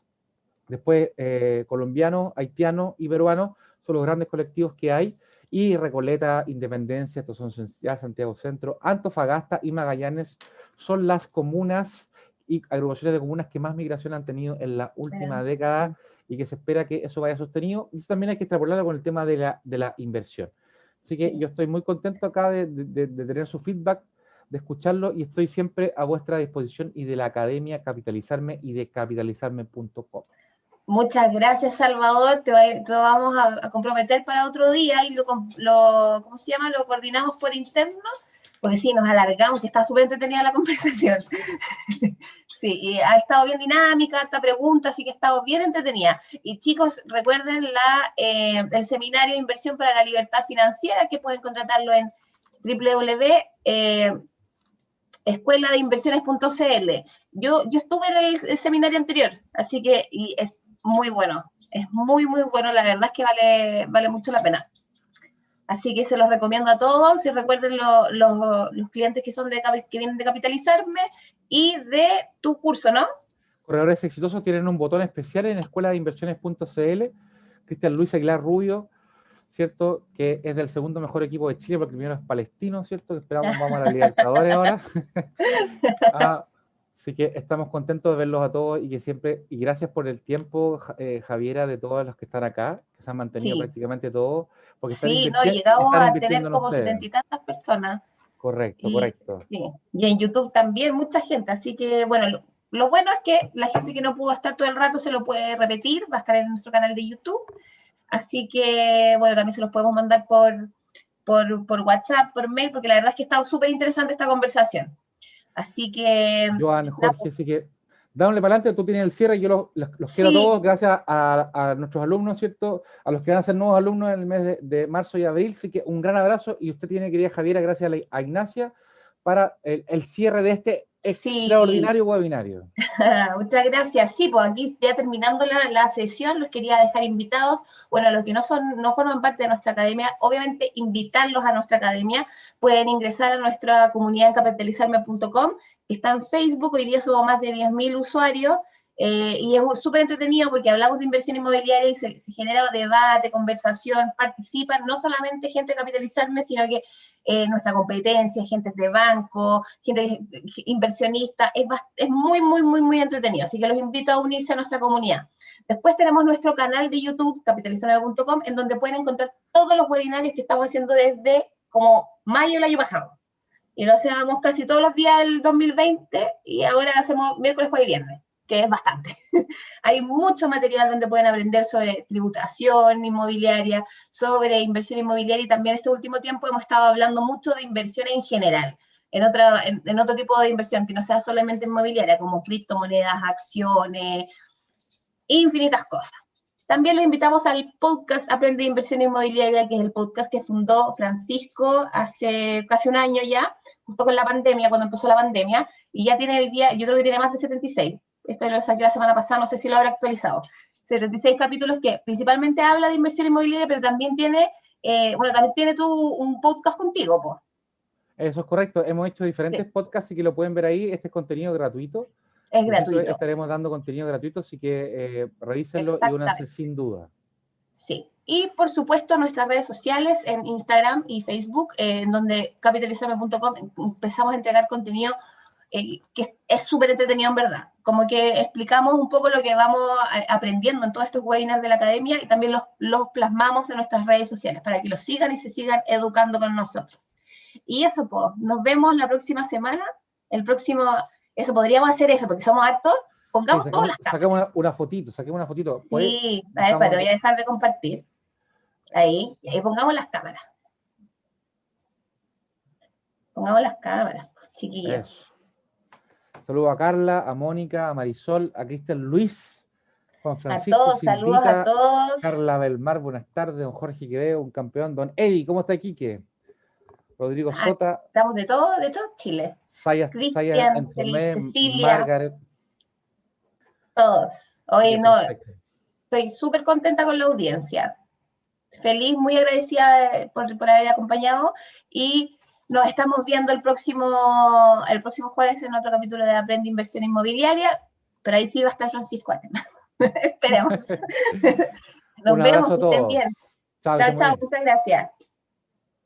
después colombianos, haitianos y peruanos, son los grandes colectivos que hay, y Recoleta, Independencia, estos son Santiago Centro, Antofagasta y Magallanes son las comunas y agrupaciones de comunas que más migración han tenido en la última década y que se espera que eso vaya sostenido. Y eso también hay que extrapolarlo con el tema de la inversión. Así que yo estoy muy contento acá de tener su feedback, de escucharlo, y estoy siempre a vuestra disposición y de la Academia Capitalizarme y de capitalizarme.com. Muchas gracias, Salvador. Te vamos a comprometer para otro día y ¿cómo se llama? Lo coordinamos por interno, porque sí, nos alargamos, que está súper entretenida la conversación. Sí, y ha estado bien dinámica, esta pregunta, así que ha estado bien entretenida. Y chicos, recuerden el seminario de inversión para la libertad financiera, que pueden contratarlo en www.escueladeinversiones.cl. Yo estuve en el seminario anterior, así que es muy bueno. Es muy, muy bueno. La verdad es que vale mucho la pena. Así que se los recomiendo a todos. Y recuerden los clientes que vienen de Capitalizarme y de tu curso, ¿no? Corredores exitosos tienen un botón especial en escueladeinversiones.cl. Cristian Luis Aguilar Rubio, ¿cierto? Que es del segundo mejor equipo de Chile, porque el primero es palestino, ¿cierto? Que esperamos, vamos a la Libertadores ahora. Así que estamos contentos de verlos a todos y que siempre, y gracias por el tiempo, Javiera, de todos los que están acá, que se han mantenido prácticamente todos, porque están llegamos a tener en como ustedes. 70 y tantas personas. Correcto. Sí. Y en YouTube también mucha gente, así que bueno, lo bueno es que la gente que no pudo estar todo el rato se lo puede repetir, va a estar en nuestro canal de YouTube, así que bueno, también se los podemos mandar por WhatsApp, por mail, porque la verdad es que ha estado súper interesante esta conversación. Así que... Joan, Jorge, así que dámosle para adelante, tú tienes el cierre, yo los quiero a todos, gracias a nuestros alumnos, ¿cierto? A los que van a ser nuevos alumnos en el mes de marzo y abril, así que un gran abrazo, y usted tiene, querida Javiera, gracias a Ignacia, para el cierre de este extraordinario webinario. Muchas gracias. Sí, pues aquí ya terminando la sesión, los quería dejar invitados. Bueno, los que no forman parte de nuestra academia, obviamente invitarlos a nuestra academia. Pueden ingresar a nuestra comunidad en capitalizarme.com, que está en Facebook. Hoy día somos más de 10.000 usuarios. Y es súper entretenido porque hablamos de inversión inmobiliaria y se genera debate, conversación, participan no solamente gente de Capitalizarme, sino que nuestra competencia, gente de banco, gente inversionista, es muy, muy, muy, muy entretenido, así que los invito a unirse a nuestra comunidad. Después tenemos nuestro canal de YouTube, capitalizarme.com, en donde pueden encontrar todos los webinarios que estamos haciendo desde como mayo del año pasado, y lo hacíamos casi todos los días del 2020, y ahora hacemos miércoles, jueves y viernes, que es bastante. Hay mucho material donde pueden aprender sobre tributación inmobiliaria, sobre inversión inmobiliaria, y también este último tiempo hemos estado hablando mucho de inversión en general, en otro tipo de inversión que no sea solamente inmobiliaria, como criptomonedas, acciones, infinitas cosas. También los invitamos al podcast Aprende de Inversión Inmobiliaria, que es el podcast que fundó Francisco hace casi un año ya, justo con la pandemia, cuando empezó la pandemia, y ya tiene hoy día, yo creo que tiene más de 76. Esto lo saqué la semana pasada, no sé si lo habrá actualizado. 76 capítulos que principalmente habla de inversión inmobiliaria, pero también tiene, también tiene un podcast contigo, po. Eso es correcto, hemos hecho diferentes podcasts y que lo pueden ver ahí, este es contenido gratuito. Es gratuito. Estaremos dando contenido gratuito, así que revísenlo y únanse sin duda. Sí, y por supuesto nuestras redes sociales en Instagram y Facebook, en donde capitalizarme.com empezamos a entregar contenido que es súper entretenido en verdad. Como que explicamos un poco lo que vamos aprendiendo en todos estos webinars de la academia, y también los plasmamos en nuestras redes sociales para que los sigan y se sigan educando con nosotros. Y eso, pues, nos vemos la próxima semana. Eso, podríamos hacer eso, porque somos hartos. Pongamos todas las cámaras. Saquemos una fotito. Sí, a ver, te voy a dejar de compartir. Ahí, y pongamos las cámaras. Pongamos las cámaras, chiquillos. Saludos a Carla, a Mónica, a Marisol, a Cristian Luis, Juan Francisco, a todos, saludos a todos. Carla Belmar, buenas tardes, don Jorge Quevedo, un campeón, don Eddie, ¿cómo está Quique? Rodrigo Sota. Estamos de todo Chile. Cristian, Cecilia. Margaret. Todos. Hoy no, estoy súper contenta con la audiencia. feliz, muy agradecida por haber acompañado y nos estamos viendo el próximo jueves en otro capítulo de Aprende Inversión Inmobiliaria, pero ahí sí va a estar Francisco Arena. Esperemos. Nos Un vemos, abrazo a que estén todos. bien. Chao, que Chao, estén muy chao, bien. muchas gracias.